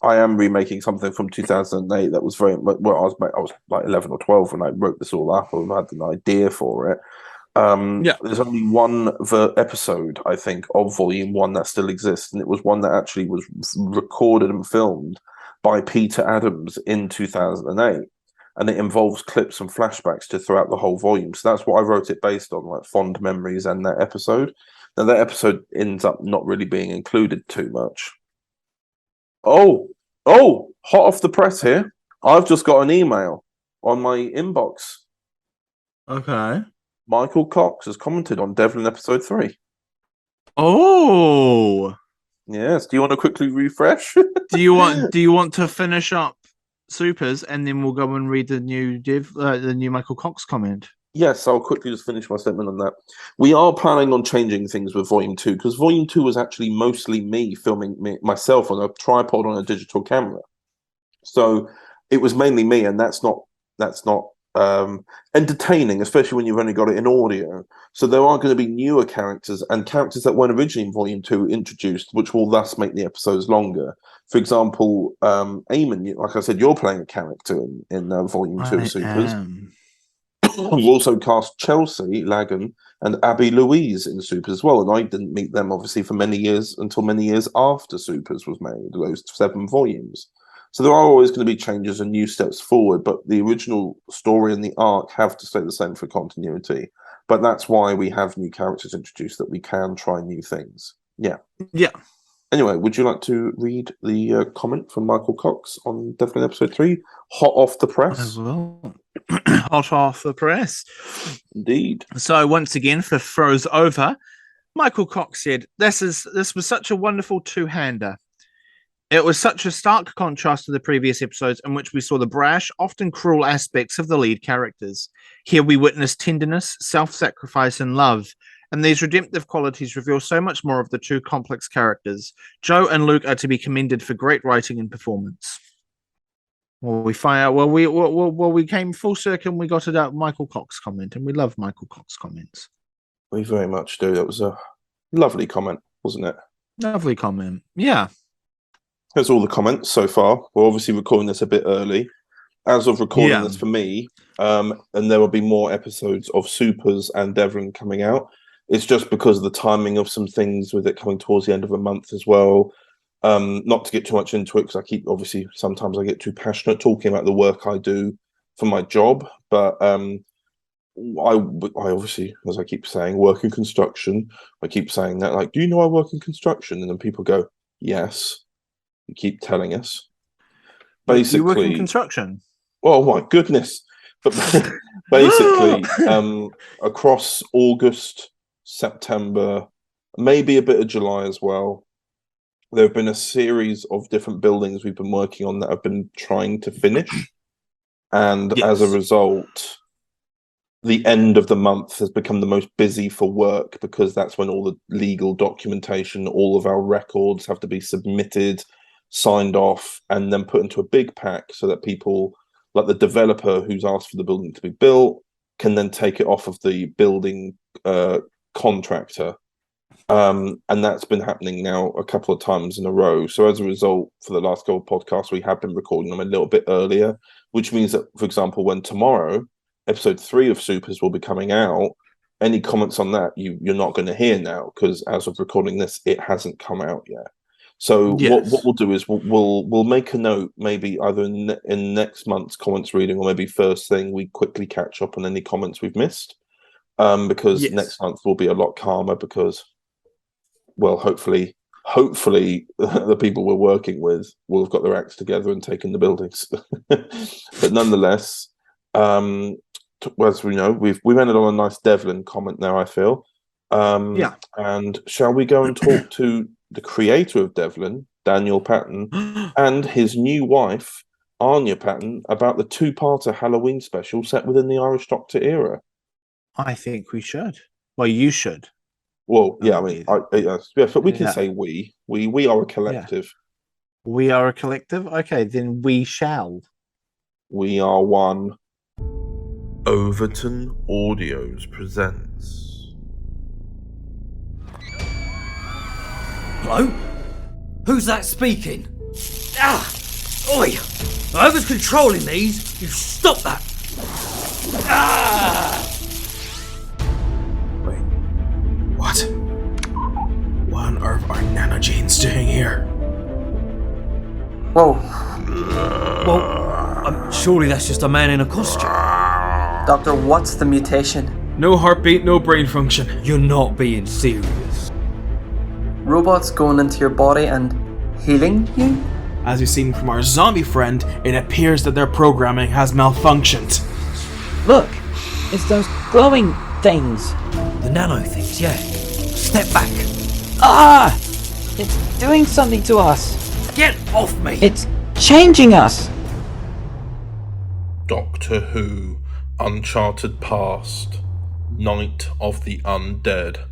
I am remaking something from 2008 that was very well. I was like 11 or 12 when I wrote this all up, and I had an idea for it. There's only one episode, I think, of Volume 1 that still exists, and it was one that actually was recorded and filmed by Peter Adams in 2008, and it involves clips and flashbacks to throughout the whole volume. So that's what I wrote it based on, like fond memories and that episode. Now that episode ends up not really being included too much. Oh, hot off the press here. I've just got an email on my inbox. Okay. Michael Cox has commented on Devlin episode 3. Oh. Yes. Do you want to quickly refresh? Do you want to finish up Supers and then we'll go and read the new Michael Cox comment? Yes, I'll quickly just finish my statement on that. We are planning on changing things with Volume 2, because Volume 2 was actually mostly me filming myself on a tripod on a digital camera. So it was mainly me, and that's not entertaining, especially when you've only got it in audio. So there are going to be newer characters and characters that weren't originally in Volume 2 introduced, which will thus make the episodes longer. For example, Eamon, like I said, you're playing a character in Volume 2 of Supers. We've also cast Chelsea Lagan and Abby Louise in Supers as well, and I didn't meet them obviously for many years until many years after Supers was made, those 7 volumes. So there are always going to be changes and new steps forward, but the original story and the arc have to stay the same for continuity. But that's why we have new characters introduced, that we can try new things. Yeah. Anyway, would you like to read the comment from Michael Cox on Devlin episode 3? Hot off the press. I will. Hot off the press. Indeed. So once again, for Throws Over, Michael Cox said, This was such a wonderful two-hander. It was such a stark contrast to the previous episodes in which we saw the brash, often cruel aspects of the lead characters. Here we witness tenderness, self-sacrifice, and love, and these redemptive qualities reveal so much more of the two complex characters. Joe and Luke are to be commended for great writing and performance. Well, we came full circle and we got a Michael Cox comment, and we love Michael Cox comments. We very much do. That was a lovely comment, wasn't it? Lovely comment. Yeah. That's all the comments so far. We're obviously recording this a bit early. As of recording this for me, and there will be more episodes of Supers and Devlin coming out. It's just because of the timing of some things with it coming towards the end of a month as well. Not to get too much into it, because sometimes I get too passionate talking about the work I do for my job. But I obviously, as I keep saying, work in construction. I keep saying that, like, do you know I work in construction? And then people go, yes. You keep telling us. Basically, you work in construction? Oh my goodness. But basically, across August, September, maybe a bit of July as well, there have been a series of different buildings we've been working on that have been trying to finish. And as a result, the end of the month has become the most busy for work, because that's when all the legal documentation, all of our records have to be submitted, signed off, and then put into a big pack so that people, like the developer who's asked for the building to be built, can then take it off of the building contractor And that's been happening now a couple of times in a row. So as a result, for the last couple of podcasts, we have been recording them a little bit earlier, which means that, for example, when tomorrow episode 3 of Supers will be coming out, any comments on that you're not going to hear now, because as of recording this, it hasn't come out yet. So what we'll do is we'll make a note, maybe either in next month's comments reading, or maybe first thing we quickly catch up on any comments we've missed, because next month will be a lot calmer, because, well, hopefully the people we're working with will have got their acts together and taken the buildings. But nonetheless, as we know, we've ended on a nice Devlin comment now, I feel. And shall we go and talk to the creator of Devlin, Daniel Patton, and his new wife, Anya Patton, about the 2-parter Halloween special set within the Irish Doctor era? I think we should. Well, you should. Well, yeah, I mean, but we can say we are a collective. Yeah. We are a collective? Okay, then we shall. We are one. Overton Audios presents. Hello? Who's that speaking? Ah! Oi! Whoever's controlling these, you stop that! Ah! What? What on earth are nanogenes doing here? Whoa. Well, surely that's just a man in a costume. Doctor, what's the mutation? No heartbeat, no brain function. You're not being serious. Robots going into your body and healing you? As you've seen from our zombie friend, it appears that their programming has malfunctioned. Look, it's those glowing things. The nano things, yeah. Step back. Ah! It's doing something to us. Get off me! It's changing us. Doctor Who, Uncharted Past, Night of the Undead,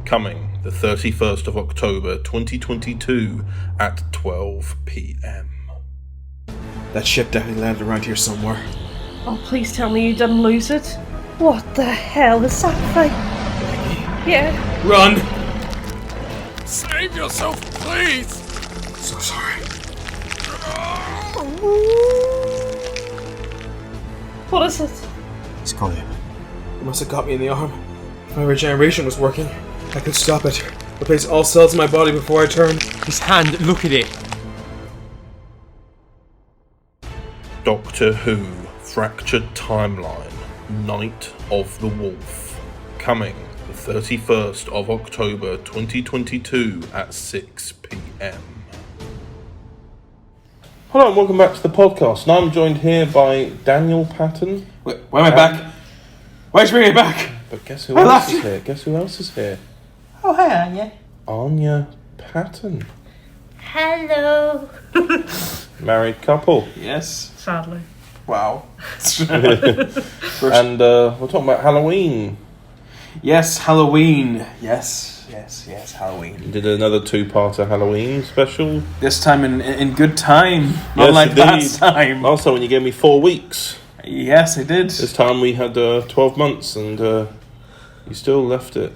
coming the 31st of October 2022 at 12 p.m. That ship definitely landed around here somewhere. Oh, please tell me you didn't lose it. What the hell is that thing? Yeah. Run! Save yourself, please! So sorry. What is it? It's Collier. It must have got me in the arm. If my regeneration was working, I could stop it. Replace all cells in my body before I turn. His hand, look at it. Doctor Who, Fractured Timeline, Night of the Wolf, coming the 31st of October 2022 at 6 p.m. Hello and welcome back to the podcast. Now I'm joined here by Daniel Patton. Why am I back? Why did you bring me back? But guess who else is here? Guess who else is here? Oh, hi, Anya. Anya Patton. Hello. Married couple. Yes. Sadly. Wow. And we're talking about Halloween. Yes, Halloween. Yes, Halloween. You did another 2-parter Halloween special. This time in good time. Yes, Unlike indeed. last time. Last time when you gave me 4 weeks. Yes, I did. This time we had 12 months, and you still left it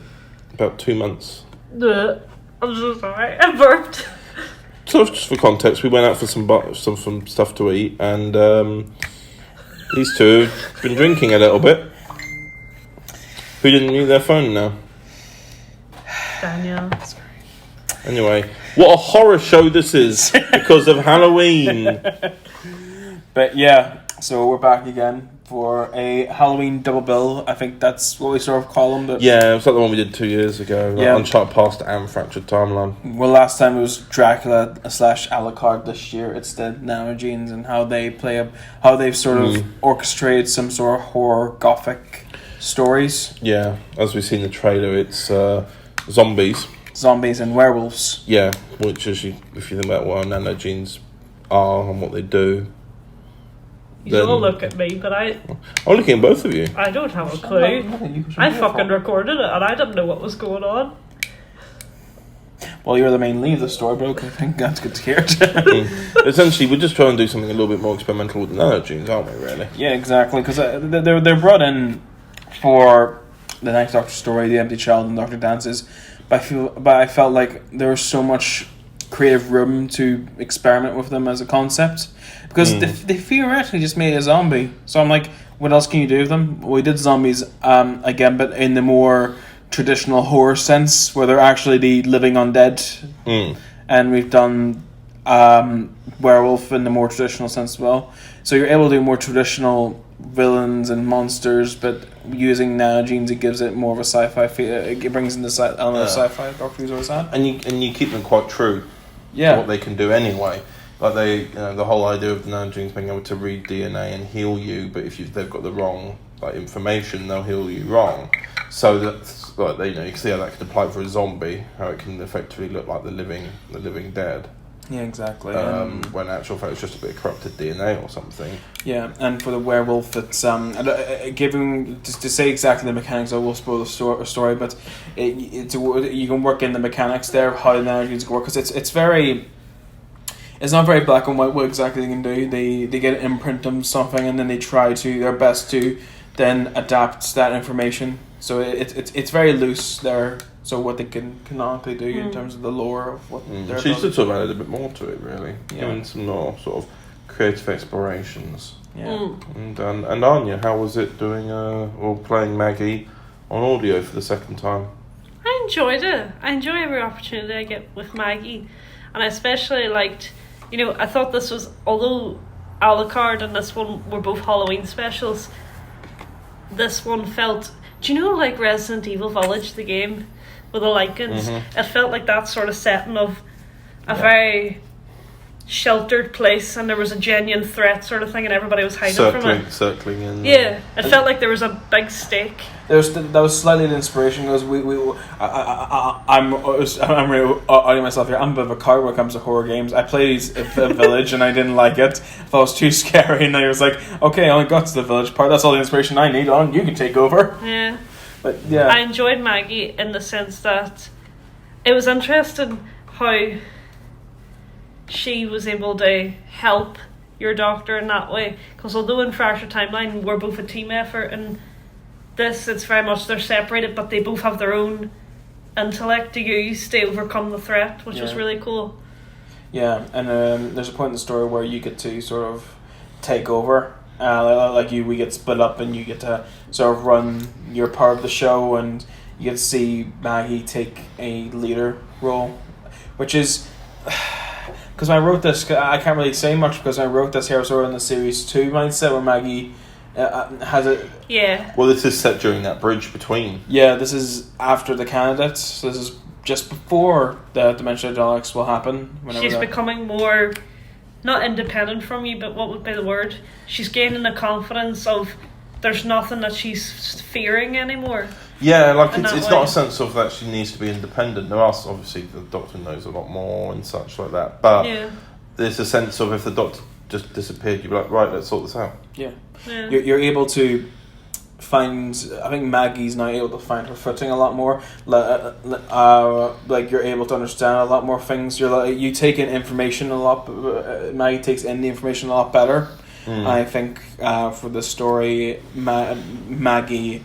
about 2 months. I'm so sorry. I burped. So just for context, we went out for some stuff to eat, and these two have been drinking a little bit. Who didn't mute their phone now? Daniel. Anyway, what a horror show this is because of Halloween. But yeah, so we're back again for a Halloween double bill. I think that's what we sort of call them. But yeah, it was like the one we did 2 years ago. Yeah. Uncharted Past and Fractured Timeline. Well, last time it was Dracula / Alucard. This year it's the nanogenes and how they how they've sort of orchestrated some sort of horror gothic stories. Yeah, as we've seen in the trailer, it's zombies and werewolves. Yeah, which is if you think about what our nanogenes are and what they do. You don't look at me, but I'm looking at both of you. I don't have a clue. I fucking recorded it and I didn't know what was going on. Well, you're the main lead of the story, bro. I think that's good to hear. Essentially, we're just trying to do something a little bit more experimental with the nanogenes, aren't we, really? Yeah, exactly, because they're brought in for the Ninth Doctor story, The Empty Child and Dr. Dances, but I felt like there was so much creative room to experiment with them as a concept, because they theoretically just made a zombie. So I'm like, what else can you do with them? We did zombies again, but in the more traditional horror sense, where they're actually the living undead, and we've done werewolf in the more traditional sense as well. So you're able to do more traditional villains and monsters, but using nanogenes, it gives it more of a sci-fi feel. It brings in the element of sci-fi. Doctor Who's always had, and you keep them quite true. Yeah, to what they can do anyway. Like they, the whole idea of the nanogenes being able to read DNA and heal you, but if they've got the wrong information, they'll heal you wrong. So that's like you can see how that can apply for a zombie, how it can effectively look like the living dead. Yeah, exactly. When in actual fact it's just a bit of corrupted DNA or something. Yeah, and for the werewolf, it's giving to say exactly the mechanics. I will spoil the story, but you can work in the mechanics there of how the nanogenes work, because it's not very black and white what exactly they can do. They get an imprint of something, and then they try their best to then adapt that information. So it's very loose there. So what they can canonically do in terms of the lore of what they're So you should sort of added a bit more to it, really. Yeah. And some more sort of creative explorations. Yeah. And Anya, how was it doing or playing Maggie on audio for the second time? I enjoyed it. I enjoy every opportunity I get with Maggie, and I especially liked. I thought this was, although Alucard and this one were both Halloween specials, this one felt. Do you know like Resident Evil Village, the game? With the Lycans, it felt like that sort of setting of a very sheltered place, and there was a genuine threat sort of thing, and everybody was hiding from it. Circling in. Yeah, it felt like there was a big stake. That was slightly an inspiration, because I'm really outing myself here. I'm a bit of a coward when it comes to horror games. I played the Village and I didn't like it. I thought it was too scary, and I was like, okay, I only got to the Village part. That's all the inspiration I need. On you can take over. Yeah. But yeah, I enjoyed Maggie in the sense that it was interesting how she was able to help your doctor in that way, because although in Fractured Timeline we're both a team effort, and this it's very much they're separated, but they both have their own intellect to use to overcome the threat, which was really cool. Yeah, and there's a point in the story where you get to sort of take over. We get split up, and you get to sort of run your part of the show, and you get to see Maggie take a leader role, which is because I wrote this. I can't really say much because I wrote this here sort of in the series 2 mindset where Maggie has it. Yeah. Well, this is set during that bridge between. Yeah, this is after the candidates. So this is just before the Dementia Daleks will happen. She's becoming more. Not independent from you, but what would be the word? She's gaining the confidence of there's nothing that she's fearing anymore. Yeah, like it's not a sense of that she needs to be independent. There are obviously the Doctor knows a lot more and such like that, but there's a sense of if the Doctor just disappeared, you'd be like, right, let's sort this out. Yeah. You're able to find. I think Maggie's now able to find her footing a lot more. Like you're able to understand a lot more things. You take in information a lot. Maggie takes in the information a lot better. I think for the story, Maggie,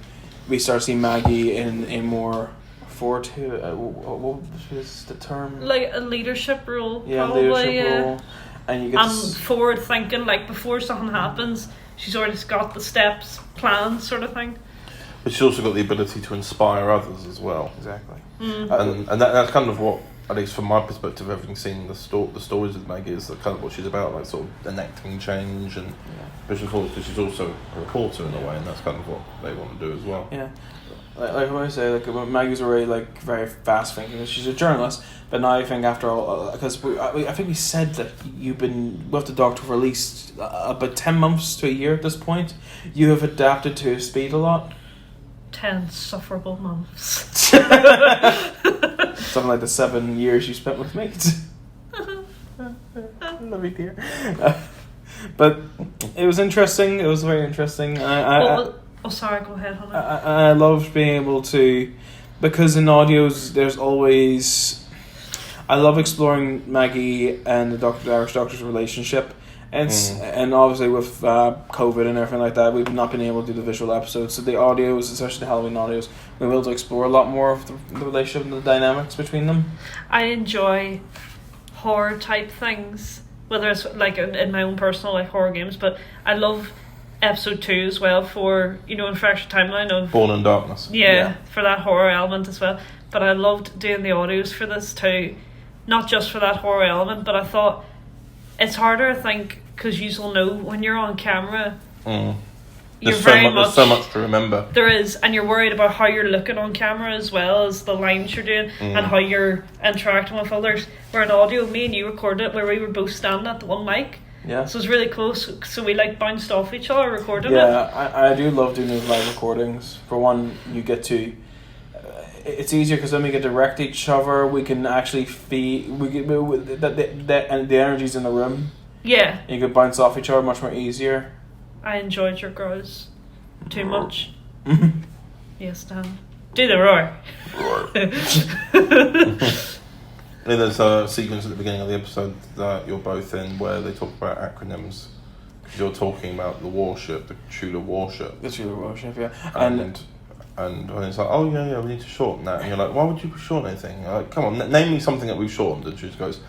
we start seeing Maggie in a more forward. What is the term? Like a leadership role. Yeah, probably, leadership role. And you get forward thinking. Like before something happens, she's already got the steps, plans, sort of thing. But she's also got the ability to inspire others as well. Exactly. And that's kind of what, at least from my perspective, having seen the stories with Maggie, is kind of what she's about, like sort of enacting change. And but she's also a reporter in a way, and that's kind of what they want to do as well. Yeah. Like what I say, Maggie's already very fast thinking. She's a journalist, but now I think after all, because I think we said that you've been with the Doctor for at least about 10 months to a year at this point. You have adapted to his speed a lot. 10 insufferable months. Something like the 7 years you spent with me. Love you, dear. But it was interesting. It was very interesting. Sorry, go ahead, honey. I loved being able to, because in audios there's always, I love exploring Maggie and the Irish Doctor's relationship And obviously with COVID and everything like that, we've not been able to do the visual episodes. So the audios, especially the Halloween audios, we're able to explore a lot more of the relationship and the dynamics between them. I enjoy horror type things, whether it's like in my own personal like horror games, but I love episode 2 as well for, you know, in Fractured Timeline of Born in Darkness. Yeah, for that horror element as well. But I loved doing the audios for this too, not just for that horror element, but I thought it's harder, I think, because you'll know when you're on camera. There's so much to remember. There is, and you're worried about how you're looking on camera as well as the lines you're doing and how you're interacting with others. Where in audio, me and you recorded it where we were both standing at the one mic. Yeah. So it's really close. So we like bounced off each other recording it. Yeah, I do love doing those live recordings. For one, you get to. It's easier because then we get to direct each other. We can actually feed. We get the energy's in the room. Yeah. You could bounce off each other much more easier. I enjoyed your girls too much. Yes, Dan. Do the roar. And there's a sequence at the beginning of the episode that you're both in where they talk about acronyms. Because you're talking about the warship, the Tudor warship. The Tudor warship, yeah. And it's like, oh yeah, we need to shorten that. And you're like, why would you shorten anything? You're like, come on, name me something that we've shortened. And she just goes,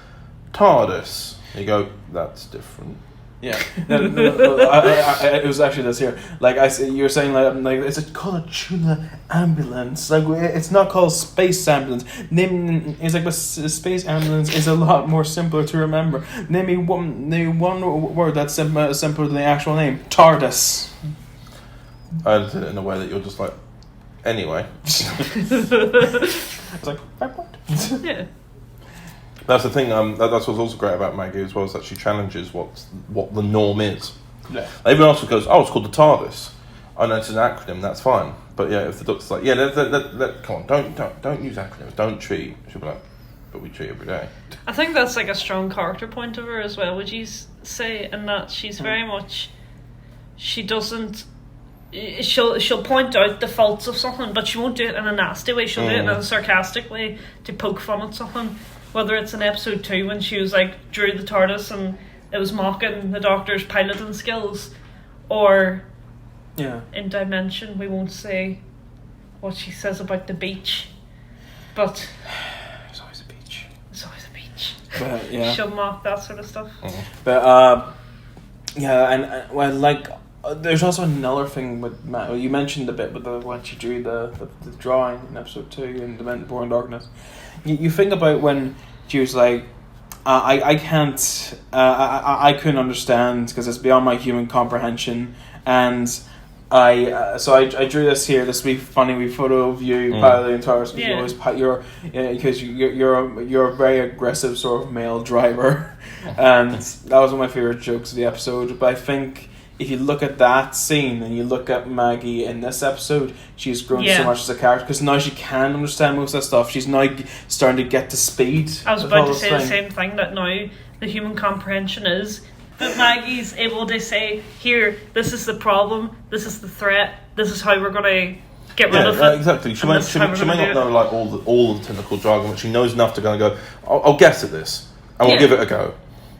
TARDIS. And you go, that's different. Yeah, it was actually this here. Like you're saying, like it's called a Tudor ambulance. Like it's not called space ambulance. It's like space ambulance is a lot more simpler to remember. Name me one word that's simpler than the actual name. TARDIS. I did it in a way that you're just like, anyway. It's like, yeah. That's the thing. That's what's also great about Maggie as well, is that she challenges what the norm is. Yeah. Everyone else goes, oh, it's called the TARDIS. I know it's an acronym. That's fine. But yeah, if the doctor's like, yeah, come on, don't use acronyms. Don't cheat. She'll be like, but we cheat every day. I think that's like a strong character point of her as well. Would you say? In that she's very much, she doesn't. She'll point out the faults of something, but she won't do it in a nasty way. She'll do it in a sarcastic way to poke fun at something. Whether it's in episode 2 when she was like drew the TARDIS and it was mocking the Doctor's piloting skills, or in Dimension, we won't say what she says about the beach, but there's always a beach. There's always a beach. But, yeah. She'll mock that sort of stuff. But yeah, and well, like there's also another thing with Matt. Well, you mentioned a bit with when she drew the drawing in episode 2 in Born Darkness. You think about when she was like, I can't, I couldn't understand because it's beyond my human comprehension, and I drew this here. This would be funny. We photo of you piloting TARDIS because you're a very aggressive sort of male driver, and that was one of my favorite jokes of the episode. But I think if you look at that scene and you look at Maggie in this episode, she's grown so much as a character because now she can understand most of that stuff. She's now starting to get to speed. I was about to say the same thing, that now the human comprehension is that Maggie's able to say, here, this is the problem, this is the threat, this is how we're going to get rid of it. Exactly. She may not know like all the technical jargon, but she knows enough to go, I'll guess at this and we'll give it a go.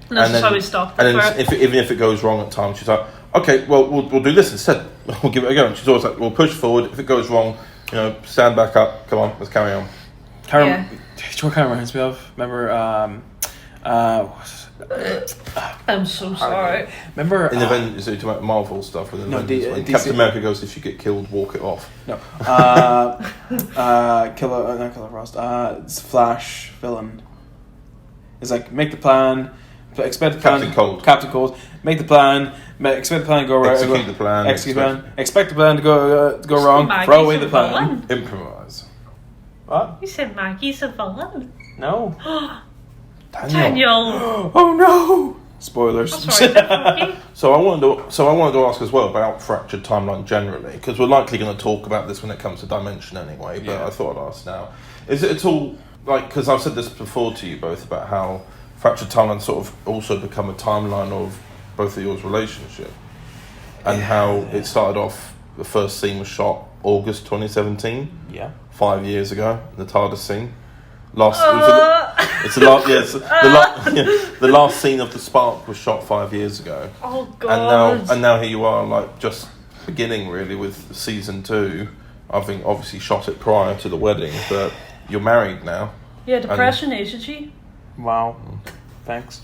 And that's how we stop. And then even if it goes wrong at times, she's like, okay, well, we'll do this instead. We'll give it a go. And she's always like, we'll push forward. If it goes wrong, stand back up. Come on, let's carry on. What kind of reminds me of? Remember, I'm so sorry. Remember in the event, so you talk about Marvel stuff, when Captain America goes, if you get killed, walk it off. No, Killer Frost. It's Flash villain. It's like make the plan. Expect the plan. Captain Cold. Make the plan. Expect the plan to go right. Execute the plan. Execute the plan. Expect the plan to go wrong. Throw away the plan. Improvise. What? You said Maggie's a villain. No. Daniel. Oh no! Spoilers. So I wanted to ask as well about Fractured Timeline generally, because we're likely going to talk about this when it comes to Dimension anyway. But I thought I'd ask now: is it at all like, because I've said this before to you both about how Fractured Timeline sort of also become a timeline of both of yours relationship, and how it started off. The first scene was shot August 2017. Yeah. 5 years ago. The TARDIS scene. It's the last. Yeah, the last scene of The Spark was shot 5 years ago. Oh God! And now here you are, like just beginning really with season 2. I think obviously shot it prior to the wedding, but you're married now. Yeah, depression ages you. Wow. Thanks.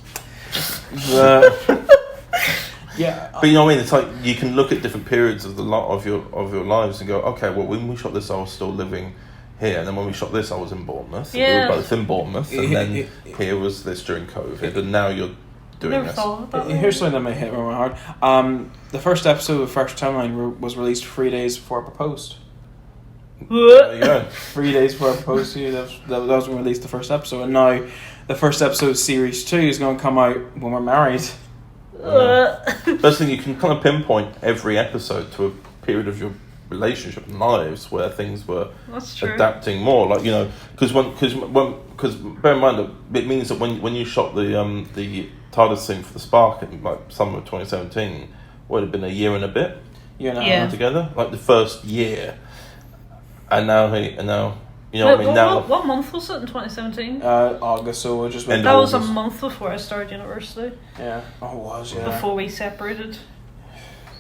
Yeah, but you know what I mean. It's like you can look at different periods of your lives and go, okay, well, when we shot this, I was still living here, and then when we shot this, I was in Bournemouth. Yeah. We were both in Bournemouth, and then here was this during COVID, and now you're doing this. Here's something that may hit really hard. The first episode of Fresh Timeline was released 3 days before I proposed. There you go. 3 days before I proposed to you, that was when we released the first episode, and now the first episode of Series 2 is going to come out when we're married. First thing, you can kind of pinpoint every episode to a period of your relationship and lives where things were adapting more, like, you know, because bear in mind that it means that when you shot the TARDIS scene for The Spark in like summer of 2017, would have been a year and a bit, together, like the first year, and now you know what I mean. Now, what month was it in 2017? August, so just that was a month before I started university. Yeah, it was. Yeah, before we separated.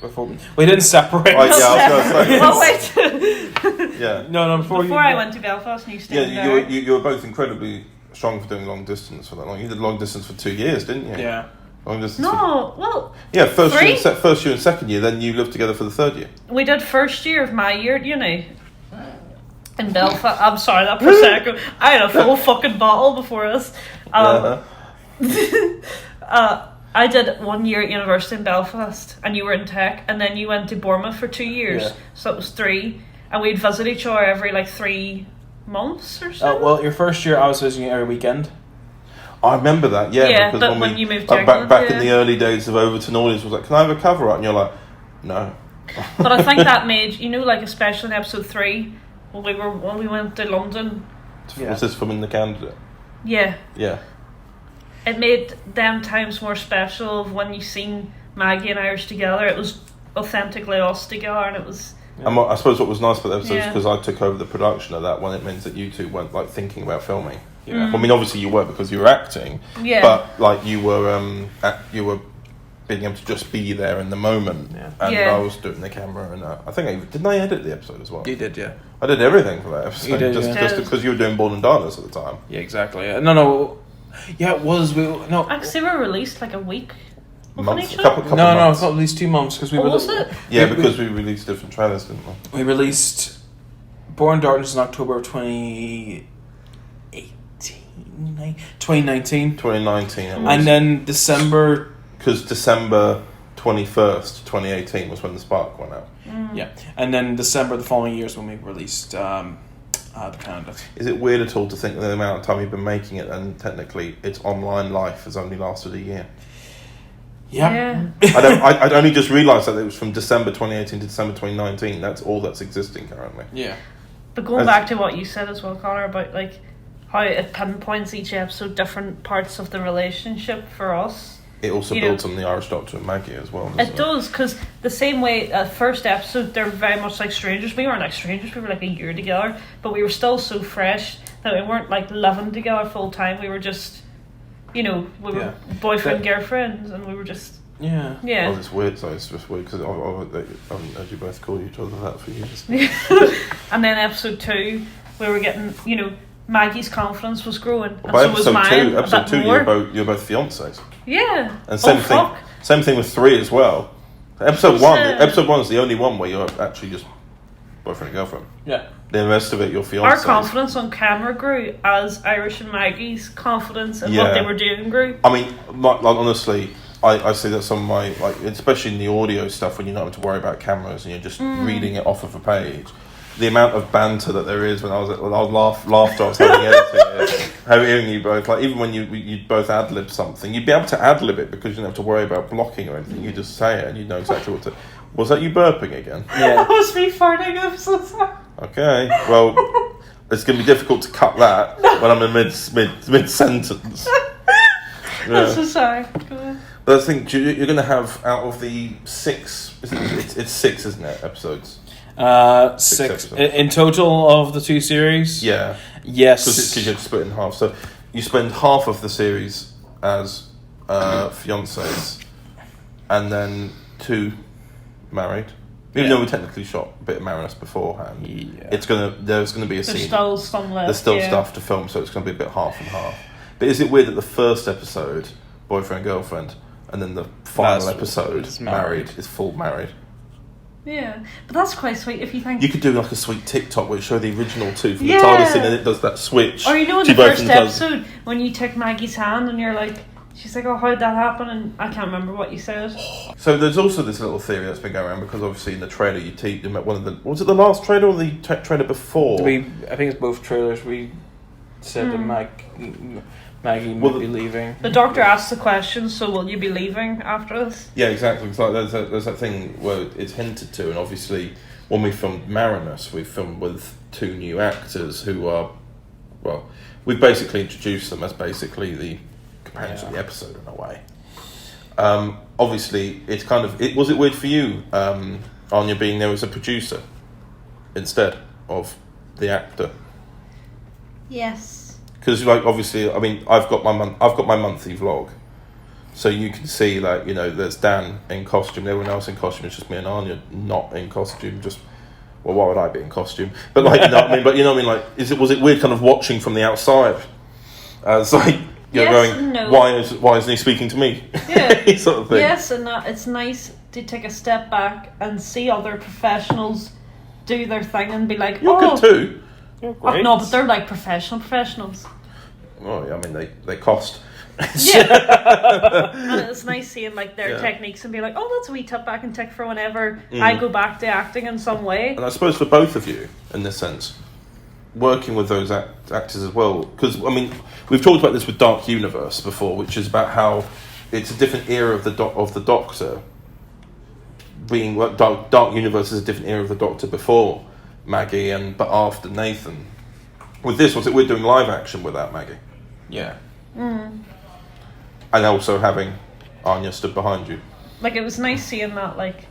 Before we didn't separate. Oh, yeah, oh wait. Yeah. No. Before I went to Belfast, and you stayed there. You were both incredibly strong for doing long distance for that long. You did long distance for 2 years, didn't you? Yeah. Long distance. Yeah, first year and second year. Then you lived together for the third year. We did first year of my year at uni. In Belfast. I'm sorry, that Prosecco. I had a full fucking bottle before us. I did 1 year at university in Belfast, and you were in tech, and then you went to Bournemouth for 2 years, so it was 3, and we'd visit each other every like 3 months or so. Well, your first year I was visiting you every weekend. I remember that, because but when you moved to England, back in the early days of Overton Audience, was like, can I have a cover art? And you're like, no. But I think that made, like especially in episode 3, when we went to London. Was this filming The Candidate? Yeah. Yeah. It made them times more special of when you seen Maggie and Irish together. It was authentically us together, and it was. Yeah. And I suppose what was nice about the episodes because I took over the production of that one. It meant that you two weren't like thinking about filming. Yeah. I mean, obviously you were because you were acting. Yeah. But like you were being able to just be there in the moment. Yeah. And I was doing the camera, and I think didn't I edit the episode as well? You did, yeah. I did everything for that episode. You did, just because you were doing Born in Darkness at the time. Yeah, exactly. Yeah. No. Yeah, it was. Actually, we were released like a week. Months, couple months. It's not at least 2 months because we were. Was it? Yeah, because we released different trailers, didn't we? We released Born in Darkness in October of 2019. 2019. And then December. Because December 21st, 2018 was when The Spark went out. Yeah, and then December the following year is when we released The Candidate. Is it weird at all to think that the amount of time you've been making it and technically its online life has only lasted a year? Yeah. I'd only just realised that it was from December 2018 to December 2019. That's all that's existing currently. Yeah. But going back to what you said as well, Connor, about like how it pinpoints each episode different parts of the relationship for us. It also builds on the Irish Doctor and Maggie as well. It does, because the same way, first episode, they're very much like strangers. We weren't like strangers, we were like a year together, but we were still so fresh that we weren't like living together full time. We were just, we were boyfriend, girlfriends, and we were just... Yeah. Oh, it's weird, so it's just weird, because as you both call each other that for years. And then episode 2, we were getting, Maggie's confidence was growing, and by so was mine. Episode 2, you're both fiancés. Yeah. And same thing with 3 as well. Episode 1 is the only one where you're actually just boyfriend and girlfriend. Yeah. The rest of it, you're fiancés. Our confidence on camera grew as Irish and Maggie's confidence in what they were doing grew. I mean, honestly, I see that some of my, especially in the audio stuff, when you're not having to worry about cameras and you're just reading it off of a page. The amount of banter that there is when I was laughter I was having editing it, hearing you both, like even when you both ad-lib something, you'd be able to ad-lib it because you don't have to worry about blocking or anything. You just say it and you know exactly what to. Was that you burping again? Yeah. That was me farting. I'm so sorry. Okay, well, it's going to be difficult to cut that when I'm in mid sentence. I'm so sorry. Go ahead. But I think you're going to have out of the 6, it's 6, isn't it? Episodes. 6 in total of the 2 series. Yeah. Yes. Because you split in half. So you spend half of the series as fiancés, and then 2 married. Even though we technically shot a bit of Marinus beforehand, there's gonna be a scene. There's still some left. There's still stuff to film, so it's gonna be a bit half and half. But is it weird that the first episode, boyfriend girlfriend, and then the final episode, married, is full married? Yeah, but that's quite sweet if you think. You could do like a sweet TikTok where you show the original 2 from the TARDIS scene, and it does that switch. Or in the first episode when you took Maggie's hand and you're like. She's like, oh, how did that happen? And I can't remember what you said. So there's also this little theory that's been going around because obviously in the trailer you met one of the... Was it the last trailer or the trailer before? I think it's both trailers. We said that Maggie might be leaving. The Doctor asked the question, so will you be leaving after this? Yeah, exactly. It's like there's that thing where it's hinted to, and obviously when we filmed Marinus, we filmed with 2 new actors who are... Well, we've basically introduced them as basically the... companions of the episode in a way. Obviously, it's kind of... Was it weird for you, Anya, being there as a producer instead of the actor? Yes. Because, like, obviously, I mean, I've got my monthly vlog, so you can see, like, you know, there's Dan in costume, everyone else in costume. It's just me and Anya not in costume. Just, well, why would I be in costume? But like, you know what I mean? But you know what I mean? Like, was it weird, kind of watching from the outside, as like. You're going, no. Why isn't he speaking to me? Yeah. Sort of thing. Yes, and it's nice to take a step back and see other professionals do their thing and be like, You're good too. You're great. No, but they're like professionals. Oh, yeah, I mean, they cost. Yeah. And it's nice seeing like their techniques and be like, oh, that's a wee tip back and tick for whenever I go back to acting in some way. And I suppose for both of you, in this sense, working with those actors as well, because I mean we've talked about this with Dark Universe before, which is about how it's a different era of the Doctor. Being Dark Universe is a different era of the Doctor before Maggie but after Nathan. With this, was it we're doing live action without Maggie? Yeah. Mm. And also having Anya stood behind you. Like, it was nice seeing that, like,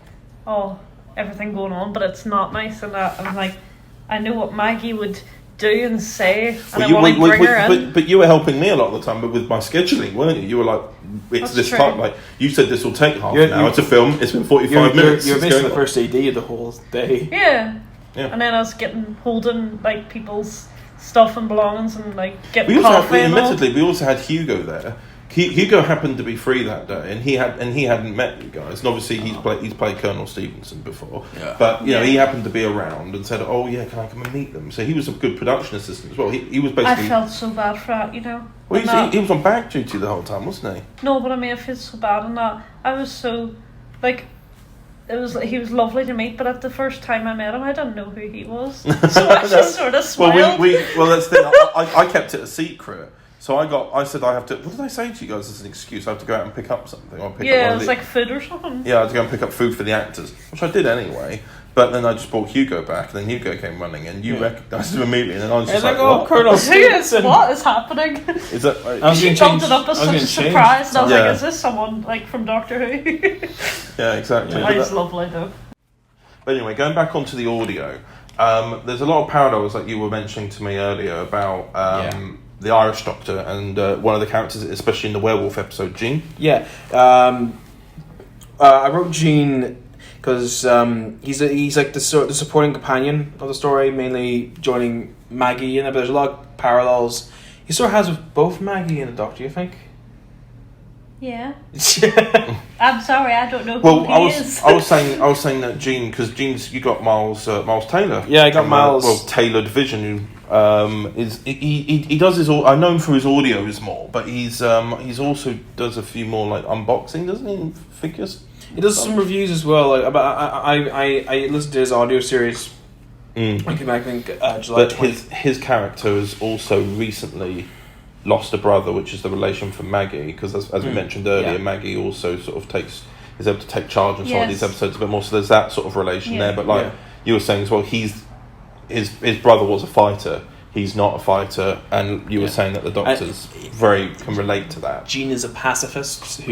oh, everything going on, but it's not nice, and that I'm like, I know what Maggie would do and say, and I want to bring her in. But you were helping me a lot of the time, but with my scheduling, weren't you? You were like, it's this time. Like, you said this will take half an hour to film. It's been 45 minutes. You're basically the first AD of the whole day. Yeah. And then I was holding like people's stuff and belongings and like getting coffee. Admittedly, we also had Hugo there. Hugo happened to be free that day, and he hadn't met you guys. And obviously, he's played Colonel Stevenson before. Yeah. But you know, he happened to be around and said, "Oh yeah, can I come and meet them?" So he was a good production assistant as well. He was basically. I felt so bad for that, you know. Well, he was on back duty the whole time, wasn't he? No, but I mean, I feel so bad in that. I was so like. He was lovely to meet, but at the first time I met him, I didn't know who he was. So I just sort of smiled. Well, that's the thing. I kept it a secret. So I said I have to. What did I say to you guys as an excuse? I have to go out and pick up something. Or pick up it was like food or something. Yeah, I had to go and pick up food for the actors, which I did anyway. But then I just brought Hugo back, and then Hugo came running, and you recognised him immediately, and then I was just like, "Oh, Colonel Stevenson, what is happening?" Is that? She jumped it up as such a surprise, and I was like, "Is this someone like from Doctor Who?" Yeah, exactly. He's lovely though. But anyway, going back onto the audio, there's a lot of parallels that you were mentioning to me earlier about the Irish Doctor and one of the characters, especially in the werewolf episode, Jean. Yeah, I wrote Jean because he's like the supporting companion of the story, mainly joining Maggie in it. But there's a lot of parallels he sort of has with both Maggie and the Doctor. You think? Yeah. I'm sorry, I don't know who he is. I was saying that Jean, because you got Miles Taylor. Yeah, I got Miles. Tailored Vision. He does his. I know him for his audios more, but he's also does a few more like unboxing, doesn't he? Figures. He does some reviews as well. Like, I listened to his audio series. I came back in July. But his character has also recently lost a brother, which is the relation for Maggie, because as we mentioned earlier, Maggie also sort of is able to take charge in some of these episodes a bit more. So there's that sort of relation there. But like you were saying as well, his brother was a fighter. He's not a fighter, and you were saying that the Doctor's can relate to that. Jean is a pacifist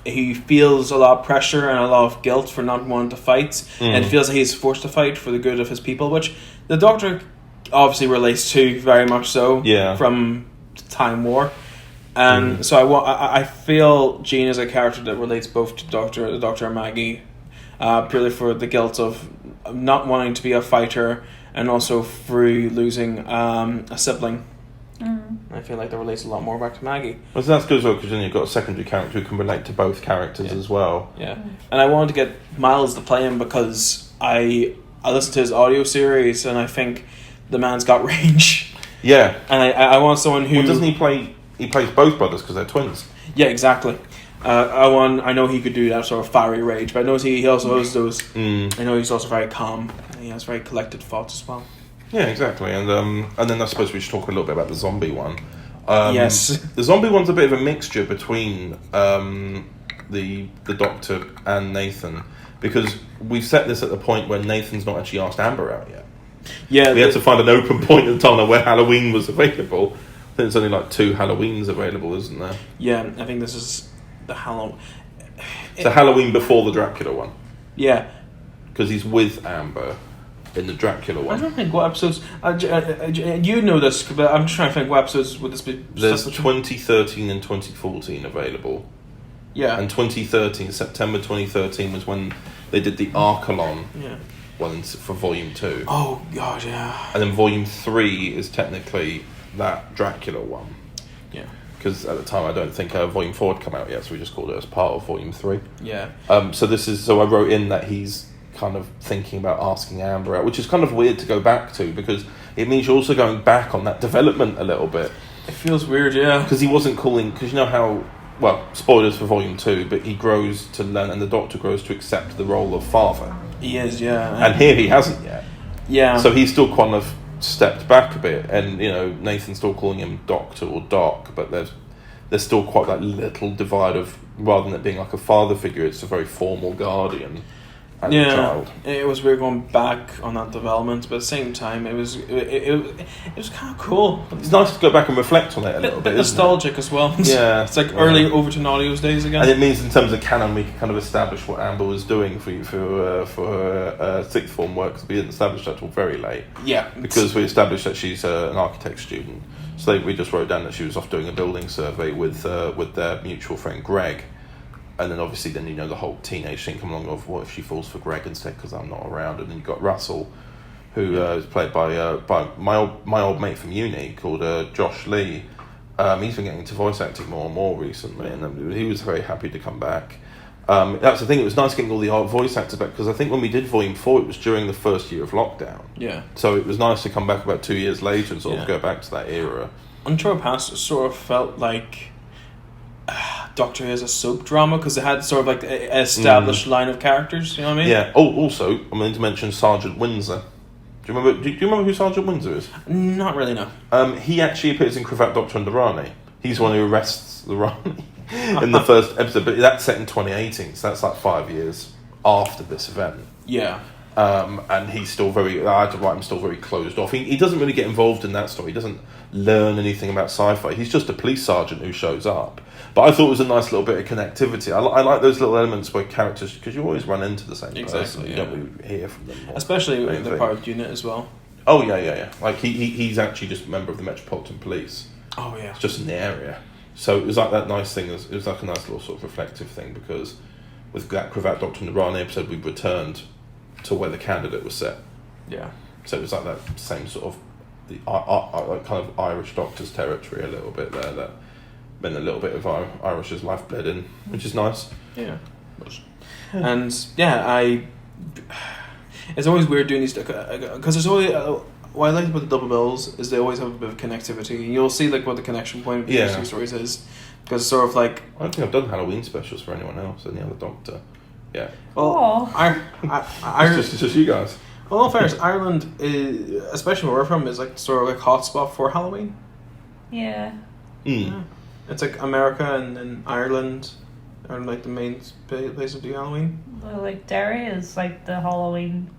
who feels a lot of pressure and a lot of guilt for not wanting to fight, and feels that he's forced to fight for the good of his people, which the Doctor obviously relates to very much so. Yeah. From Time War. And so I feel Jean is a character that relates both to Doctor and Maggie, purely for the guilt of not wanting to be a fighter and also through losing a sibling. I feel like that relates a lot more back to Maggie. Well, so that's good as well, because then you've got a secondary character who can relate to both characters as well. Yeah, and I wanted to get Miles to play him because I listened to his audio series and I think the man's got range. Yeah, and I want someone who... Well, doesn't he play... He plays both brothers because they're twins. Yeah, exactly. I know he could do that sort of fiery rage, but I know he also has those... I know he's also very calm. And he has very collected thoughts as well. Yeah, exactly. And then I suppose we should talk a little bit about the zombie one. Yes. The zombie one's a bit of a mixture between the Doctor and Nathan, because we've set this at the point where Nathan's not actually asked Amber out yet. Yeah, we had to find an open point in the tunnel where Halloween was available. I think there's only like 2 Halloweens available, isn't there? Yeah, I think this is the Halloween. It's the Halloween before the Dracula one. Yeah, because he's with Amber in the Dracula one. I don't think what episodes. You know this, but I'm just trying to think what episodes would this be. There's 2013 and 2014 available. Yeah, and 2013, September 2013 was when they did the Archelon. Yeah. One for Volume 2. Oh God, yeah. And then Volume 3 is technically that Dracula one. Yeah. Because at the time I don't think Volume 4 had come out yet, so we just called it as part of Volume 3. Yeah. So I wrote in that he's kind of thinking about asking Amber out, which is kind of weird to go back to, because it means you're also going back on that development a little bit. It feels weird, yeah. Because he wasn't calling, because you know how, well, spoilers for Volume 2, but he grows to learn, and the Doctor grows to accept the role of father. He is, yeah. And here he hasn't yet. Yeah. So he's still kind of stepped back a bit, and you know, Nathan's still calling him Doctor or Doc, but there's still quite that little divide of, rather than it being like a father figure, it's a very formal guardian and child. It was weird going back on that development, but at the same time, it was kind of cool. It's nice to go back and reflect on it a little bit. Nostalgic as well. Yeah, it's like early Overton Audios days again. And it means in terms of canon, we can kind of establish what Amber was doing for her sixth form work, because we didn't establish that till very late. Yeah, because we established that she's an architect student. So we just wrote down that she was off doing a building survey with their mutual friend Greg. And then obviously the whole teenage thing come along of what if she falls for Greg instead because I'm not around. And then you've got Russell, who is played by my old mate from uni called Josh Lee. He's been getting into voice acting more and more recently, and he was very happy to come back. That's the thing, it was nice getting all the voice actors back, because I think when we did Volume 4 it was during the first year of lockdown. Yeah. So it was nice to come back about 2 years later and sort of go back to that era. Untroubled Past sort of felt like Doctor Who is a soap drama, because it had sort of like an established line of characters, you know what I mean? Yeah. Oh, also, I meant to mention Sergeant Windsor. Do you remember who Sergeant Windsor is? Not really, no. He actually appears in Cravat Doctor and the Rani. He's the one who arrests the Rani in the first episode, but that's set in 2018, so that's like 5 years after this event. Yeah. And he's still I had to write him still very closed off. He doesn't really get involved in that story. He doesn't learn anything about sci-fi. He's just a police sergeant who shows up. But I thought it was a nice little bit of connectivity. I like those little elements where characters, because you always run into the same person. You don't really hear from them. Especially with the part unit as well. Oh, yeah. Like, he's actually just a member of the Metropolitan Police. Oh, yeah. It's just in the area. So it was like that nice thing. It was like a nice little sort of reflective thing, because with that Cravat Doctor and the Rani episode, we returned to where the candidate was set. Yeah. So it was like that same sort of like kind of Irish Doctor's territory a little bit there, that been a little bit of Irish's lifeblood in, which is nice. Yeah. And yeah, it's always weird doing these, because there's always what I like about the double bills is they always have a bit of connectivity, and you'll see like what the connection point of these two stories is, because it's sort of like, I don't think I've done Halloween specials for anyone else, any other Doctor. Yeah. Well, it's just you guys. Well, in fairness, Ireland, is, especially where we're from, is like sort of like hotspot for Halloween. Yeah. Yeah. It's like America and Ireland are like the main place to do Halloween. Well, like Derry is like the Halloween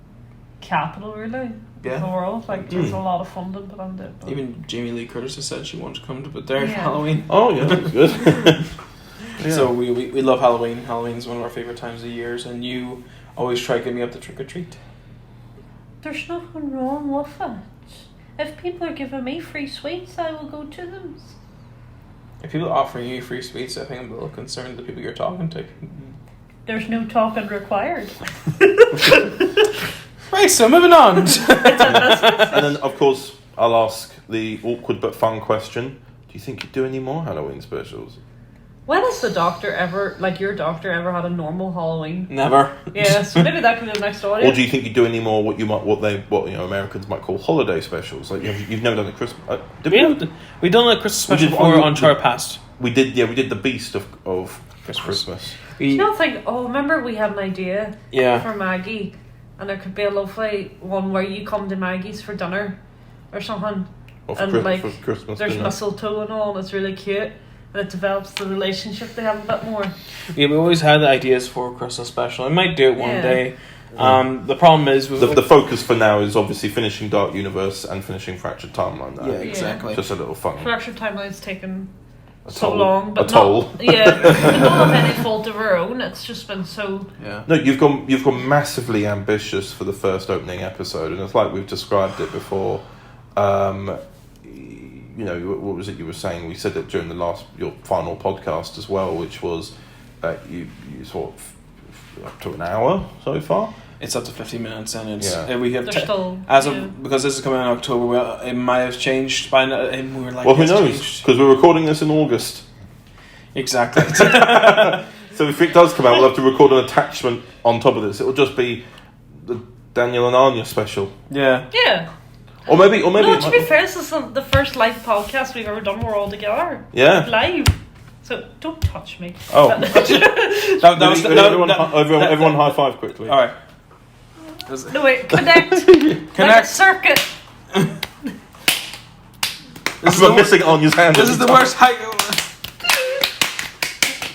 capital, really. Yeah. Of the world. Like there's a lot of funding behind it. But... Even Jamie Lee Curtis has said she wanted to come to Derry for Halloween. Oh yeah, that's good. Yeah. So we love Halloween. Halloween's one of our favourite times of years, and you always try to get me up to trick or treat. There's nothing wrong with it. If people are giving me free sweets, I will go to them. If people are offering you free sweets, I think I'm a little concerned the people you're talking to. There's no talking required. Right, so moving on. And then, of course, I'll ask the awkward but fun question. Do you think you'd do any more Halloween specials? When has the doctor ever, like your doctor, ever had a normal Halloween? Never. Yeah, so maybe that could be the next audio. Or do you think you'd do any more what Americans might call holiday specials? Like you've never done a Christmas. We done a Christmas special before on Char Past. We did the Beast of Christmas. Do you not think? Oh, remember we had an idea. Yeah. For Maggie, and there could be a lovely one where you come to Maggie's for dinner, or something. Or for and for Christmas there's dinner. mistletoe and all, and it's really cute. And it develops the relationship they have a bit more. Yeah, we always had ideas for a Christmas special. I might do it one Yeah. day. The problem is... The focus for now is obviously finishing Dark Universe and finishing Fractured Timeline. Though. Yeah, exactly. Just a little fun. Fractured Timeline's taken A so toll. long, but A toll. not, yeah, but not of any fault of our own. It's just been so... Yeah. No, you've gone massively ambitious for the first opening episode, and it's like we've described it before. What was it you were saying? We said it during your final podcast as well, which was you sort of up to an hour so far. It's up to 50 minutes, and it's Yeah. we have They're because this is coming out in October. It might have changed by now, and we were like, Well, who it's knows? changed. Because we're recording this in August. Exactly. So if it does come out, we'll have to record an attachment on top of this. It'll just be the Daniel and Anya special. Yeah. Yeah. Or maybe. No, to be fair, this is the first live podcast we've ever done. We're all together. Yeah. Live. So don't touch me. Oh. That was everyone high five quickly. All right. No, wait, connect. Like a circuit. I'm missing Anya's hand. This is the worst height.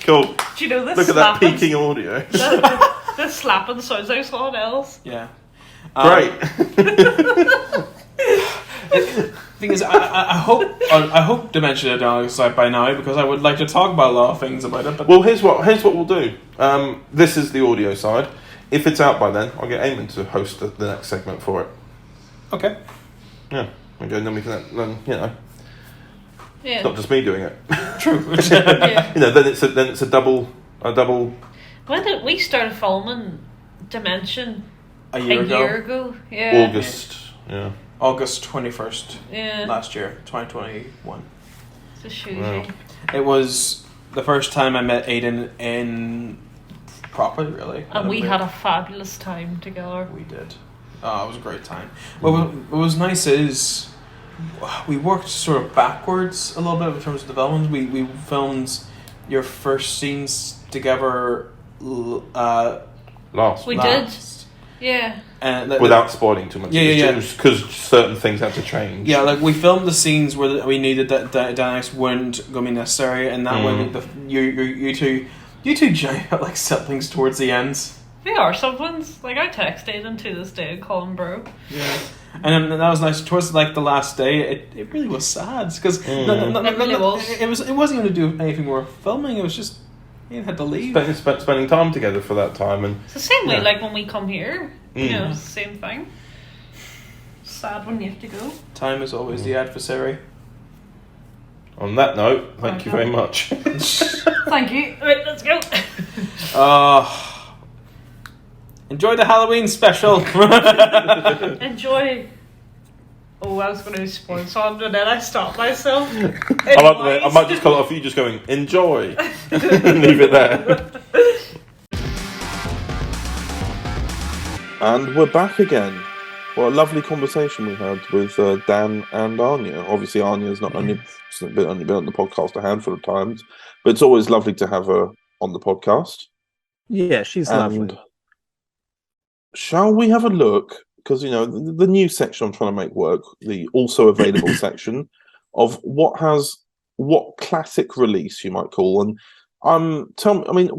Cool. Do you know this? Look at that slapping? peaking audio. This slapping sounds like someone else. Yeah. Great. Thing is, I hope Dimension of Dark is out by now, because I would like to talk about a lot of things about it. But Well, here's what we'll do. This is the audio side. If it's out by then, I'll get Eamon to host the next segment for it. Okay. Yeah. Okay, then we can then Yeah. it's not just me doing it. True. Yeah. Then it's a double. When did we start filming Dimension? A year ago. Yeah. August. Yeah. August 21st. Yeah. Last year, 2021. It's a shoot. Wow. It was the first time I met Aiden in properly, really. And we had a fabulous time together. We did. It was a great time. What was nice is we worked sort of backwards a little bit in terms of development. We filmed your first scenes together Last. We did. Yeah. And without spoiling too much. Yeah. Because certain things had to change. Yeah, like we filmed the scenes where we needed that dynamics weren't going to be necessary, and that way you two giant like siblings towards the end. We are siblings. Like I text Aiden to this day and call him bro. Yeah. And then that was nice. Towards like the last day, it really was sad because it wasn't even to do anything more filming. It was just you had to leave. Spending time together for that time, and It's the same way like when we come here. You know, it's the same thing. Sad when you have to go. Time is always the adversary. On that note, thank you very much. Thank you. Right, let's go. Enjoy the Halloween special. Enjoy. Oh, I was going to spoil something, and then I stopped myself. I might just call it off you just going, enjoy. Leave it there. And we're back again. What a lovely conversation we had with Dan and Anya. Obviously, Anya's only been on the podcast a handful of times, but it's always lovely to have her on the podcast. Yeah, she's lovely. Shall we have a look? Because, the new section I'm trying to make work, the also available section of what classic release you might call. And tell me,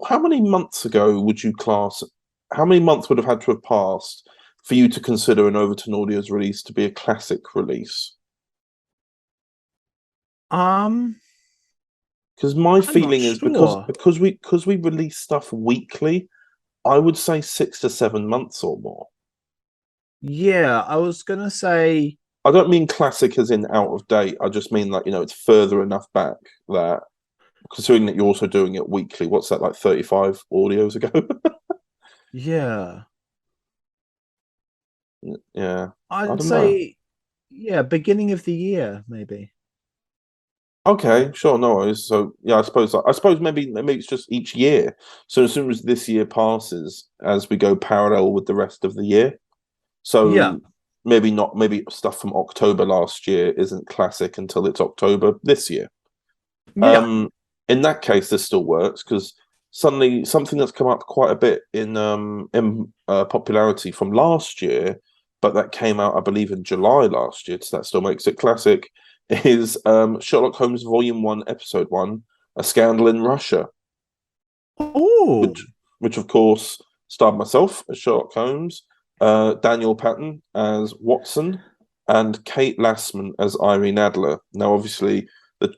how many months ago would you class? How many months would have had to have passed for you to consider an Overton Audios release to be a classic release? Because my feeling is because we release stuff weekly, I would say 6 to 7 months or more. Yeah, I was gonna say I don't mean classic as in out of date. I just mean like, it's further enough back that, considering that you're also doing it weekly, what's that, like 35 audios ago? Yeah. Yeah. I'd say, beginning of the year, maybe. Okay, sure, no worries. So yeah, I suppose maybe it's just each year. So as soon as this year passes, as we go parallel with the rest of the year. So maybe stuff from October last year isn't classic until it's October this year. Yeah. In that case, this still works because suddenly something that's come up quite a bit in popularity from last year, but that came out, I believe, in July last year, so that still makes it classic, is Sherlock Holmes Volume 1, Episode 1, A Scandal in Russia. Oh! Which of course, starred myself as Sherlock Holmes, Daniel Patton as Watson, and Kate Lassman as Irene Adler. Now, obviously,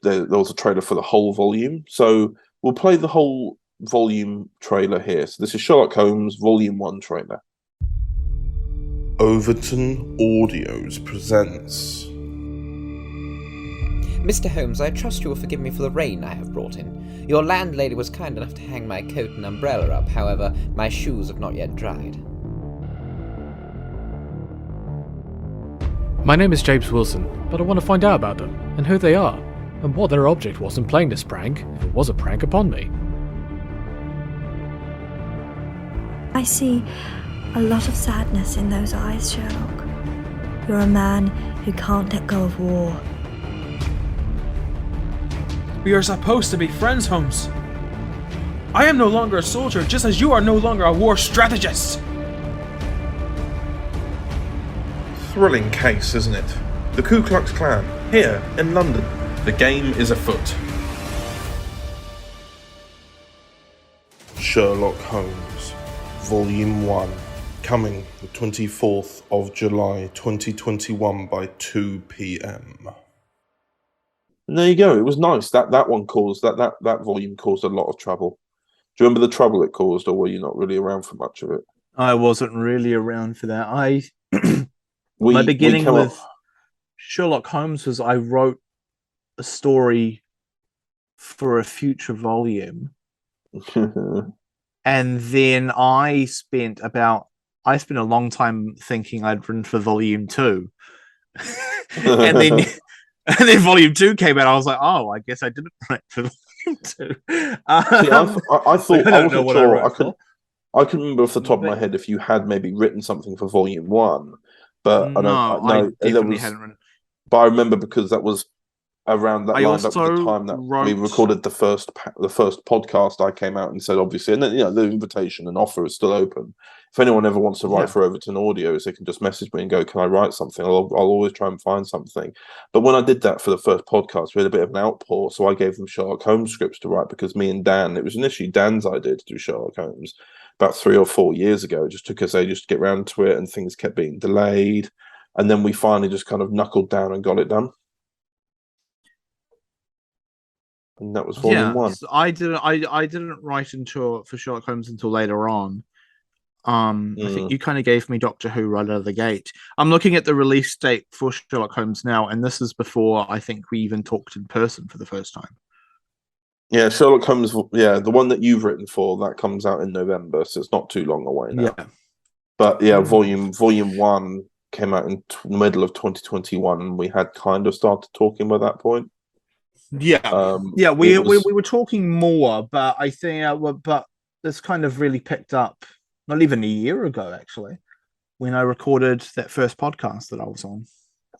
there was a trailer for the whole volume, so we'll play the whole volume trailer here. So this is Sherlock Holmes Volume 1 trailer. Overton Audios presents... Mr. Holmes, I trust you will forgive me for the rain I have brought in. Your landlady was kind enough to hang my coat and umbrella up, however, my shoes have not yet dried. My name is James Wilson, but I want to find out about them, and who they are, and what their object was in playing this prank, if it was a prank upon me. I see a lot of sadness in those eyes, Sherlock. You're a man who can't let go of war. We are supposed to be friends, Holmes. I am no longer a soldier, just as you are no longer a war strategist. Thrilling case, isn't it? The Ku Klux Klan, here in London. The game is afoot. Sherlock Holmes, Volume 1, coming the 24th of July 2021 by 2 p.m. And there you go. It was nice. That one caused that volume caused a lot of trouble. Do you remember the trouble it caused, or were you not really around for much of it? I wasn't really around for that. My beginning with Sherlock Holmes was I wrote a story for a future volume, and then I spent a long time thinking I'd written for Volume 2, and then. And then Volume 2 came out. I was like, "Oh, I guess I didn't write for Volume 2." See, I thought I wasn't sure. I couldn't remember off the top of my head if you had maybe written something for Volume 1, but I definitely hadn't written. But I remember because that was around that lined up with the time that we recorded the first podcast. I came out and said, obviously, and then the invitation and offer is still open. If anyone ever wants to write for Overton Audios, they can just message me and go, "Can I write something?" I'll always try and find something. But when I did that for the first podcast, we had a bit of an outpour, so I gave them Sherlock Holmes scripts to write because me and Dan, it was initially Dan's idea to do Sherlock Holmes about 3 or 4 years ago. It just took us ages to get around to it, and things kept being delayed. And then we finally just kind of knuckled down and got it done. And that was Volume 1. I didn't write for Sherlock Holmes until later on. I think you kind of gave me Doctor Who right out of the gate. I'm looking at the release date for Sherlock Holmes now, and this is before I think we even talked in person for the first time. Yeah, Sherlock Holmes. Yeah, the one that you've written for that comes out in November, so it's not too long away now. Yeah, but yeah, Volume 1 came out in the middle of 2021, and we had kind of started talking by that point. Yeah, we were talking more, but I think, but this kind of really picked up not even a year ago, actually, when I recorded that first podcast that I was on.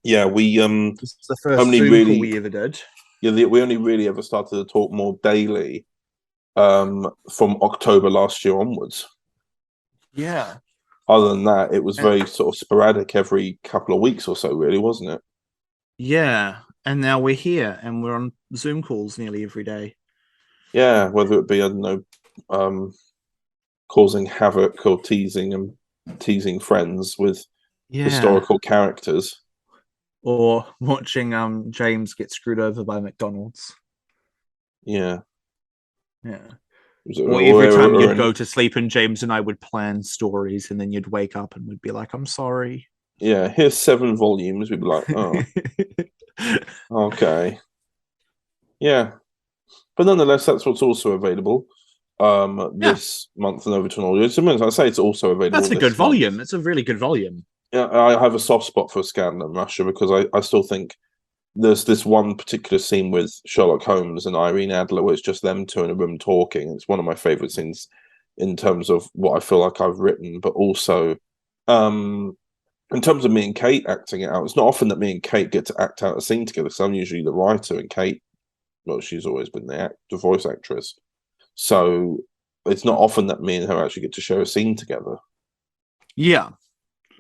Yeah, we this is the first Zoom call we ever did. Yeah, we only really ever started to talk more daily from October last year onwards. Yeah. Other than that, it was very sort of sporadic every couple of weeks or so, really, wasn't it? Yeah, and now we're here, and we're on Zoom calls nearly every day. Yeah, whether it be, I don't know, causing havoc or teasing friends with historical characters. Or watching James get screwed over by McDonald's. Yeah. Yeah. Or every time you'd go to sleep and James and I would plan stories, and then you'd wake up and we'd be like, "I'm sorry." yeah, here's 7 volumes, we'd be like, oh, okay, yeah. But nonetheless, that's what's also available this month in Overton Audio. So I say it's also available. That's a good volume. It's a really good volume. Yeah, I have a soft spot for Scandal and Russia because I still think there's this one particular scene with Sherlock Holmes and Irene Adler where it's just them two in a room talking. It's one of my favourite scenes in terms of what I feel like I've written, but also in terms of me and Kate acting it out. It's not often that me and Kate get to act out a scene together, so I'm usually the writer and Kate, well, she's always been the voice actress. So it's not often that me and her actually get to share a scene together. Yeah.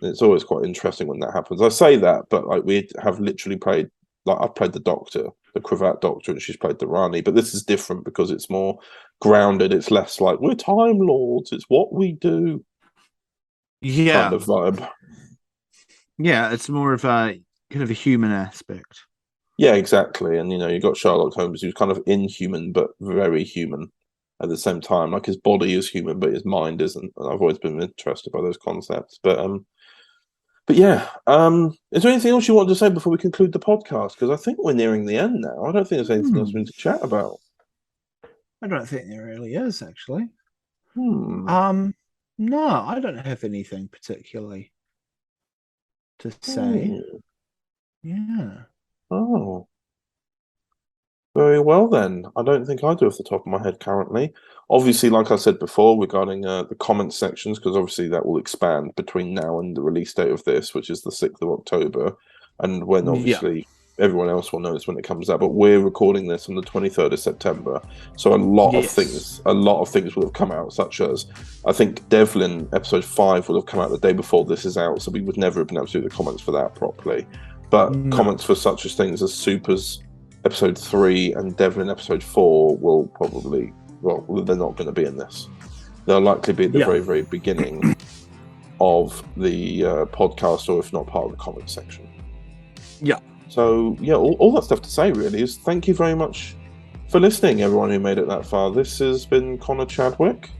It's always quite interesting when that happens. I say that, but like we have literally played, like I've played the Doctor, the Cravat Doctor, and she's played the Rani. But this is different because it's more grounded. It's less like we're Time Lords. It's what we do. Yeah. Kind of vibe. Yeah, it's more of a kind of a human aspect. Yeah, exactly. And you've got Sherlock Holmes, who's kind of inhuman but very human at the same time. Like his body is human, but his mind isn't. And I've always been interested by those concepts. But yeah, is there anything else you want to say before we conclude the podcast? Because I think we're nearing the end now. I don't think there's anything else we need to chat about. I don't think there really is, actually. No, I don't have anything particularly to say. Yeah. Oh. Very well then. I don't think I do off the top of my head currently. Obviously, like I said before, regarding the comment sections, because obviously that will expand between now and the release date of this, which is the 6th of October, and when obviously everyone else will notice when it comes out. But we're recording this on the 23rd of September, so a lot of things will have come out, such as I think Devlin episode 5 will have come out the day before this is out, so we would never have been able to do the comments for that properly. But comments for such as things as Supers episode 3 and Devlin episode 4 will probably, well, they're not going to be in this. They'll likely be at the very, very beginning of the podcast, or if not part of the comment section. Yeah. So, yeah, all that stuff to say really is thank you very much for listening, everyone who made it that far. This has been Connor Chadwick.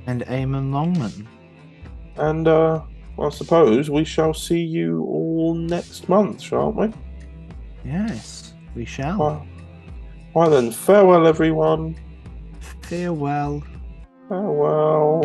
And Eamon Longman. And I suppose we shall see you all next month, shan't we? Yes, we shall. Right then, farewell everyone. Farewell. Farewell.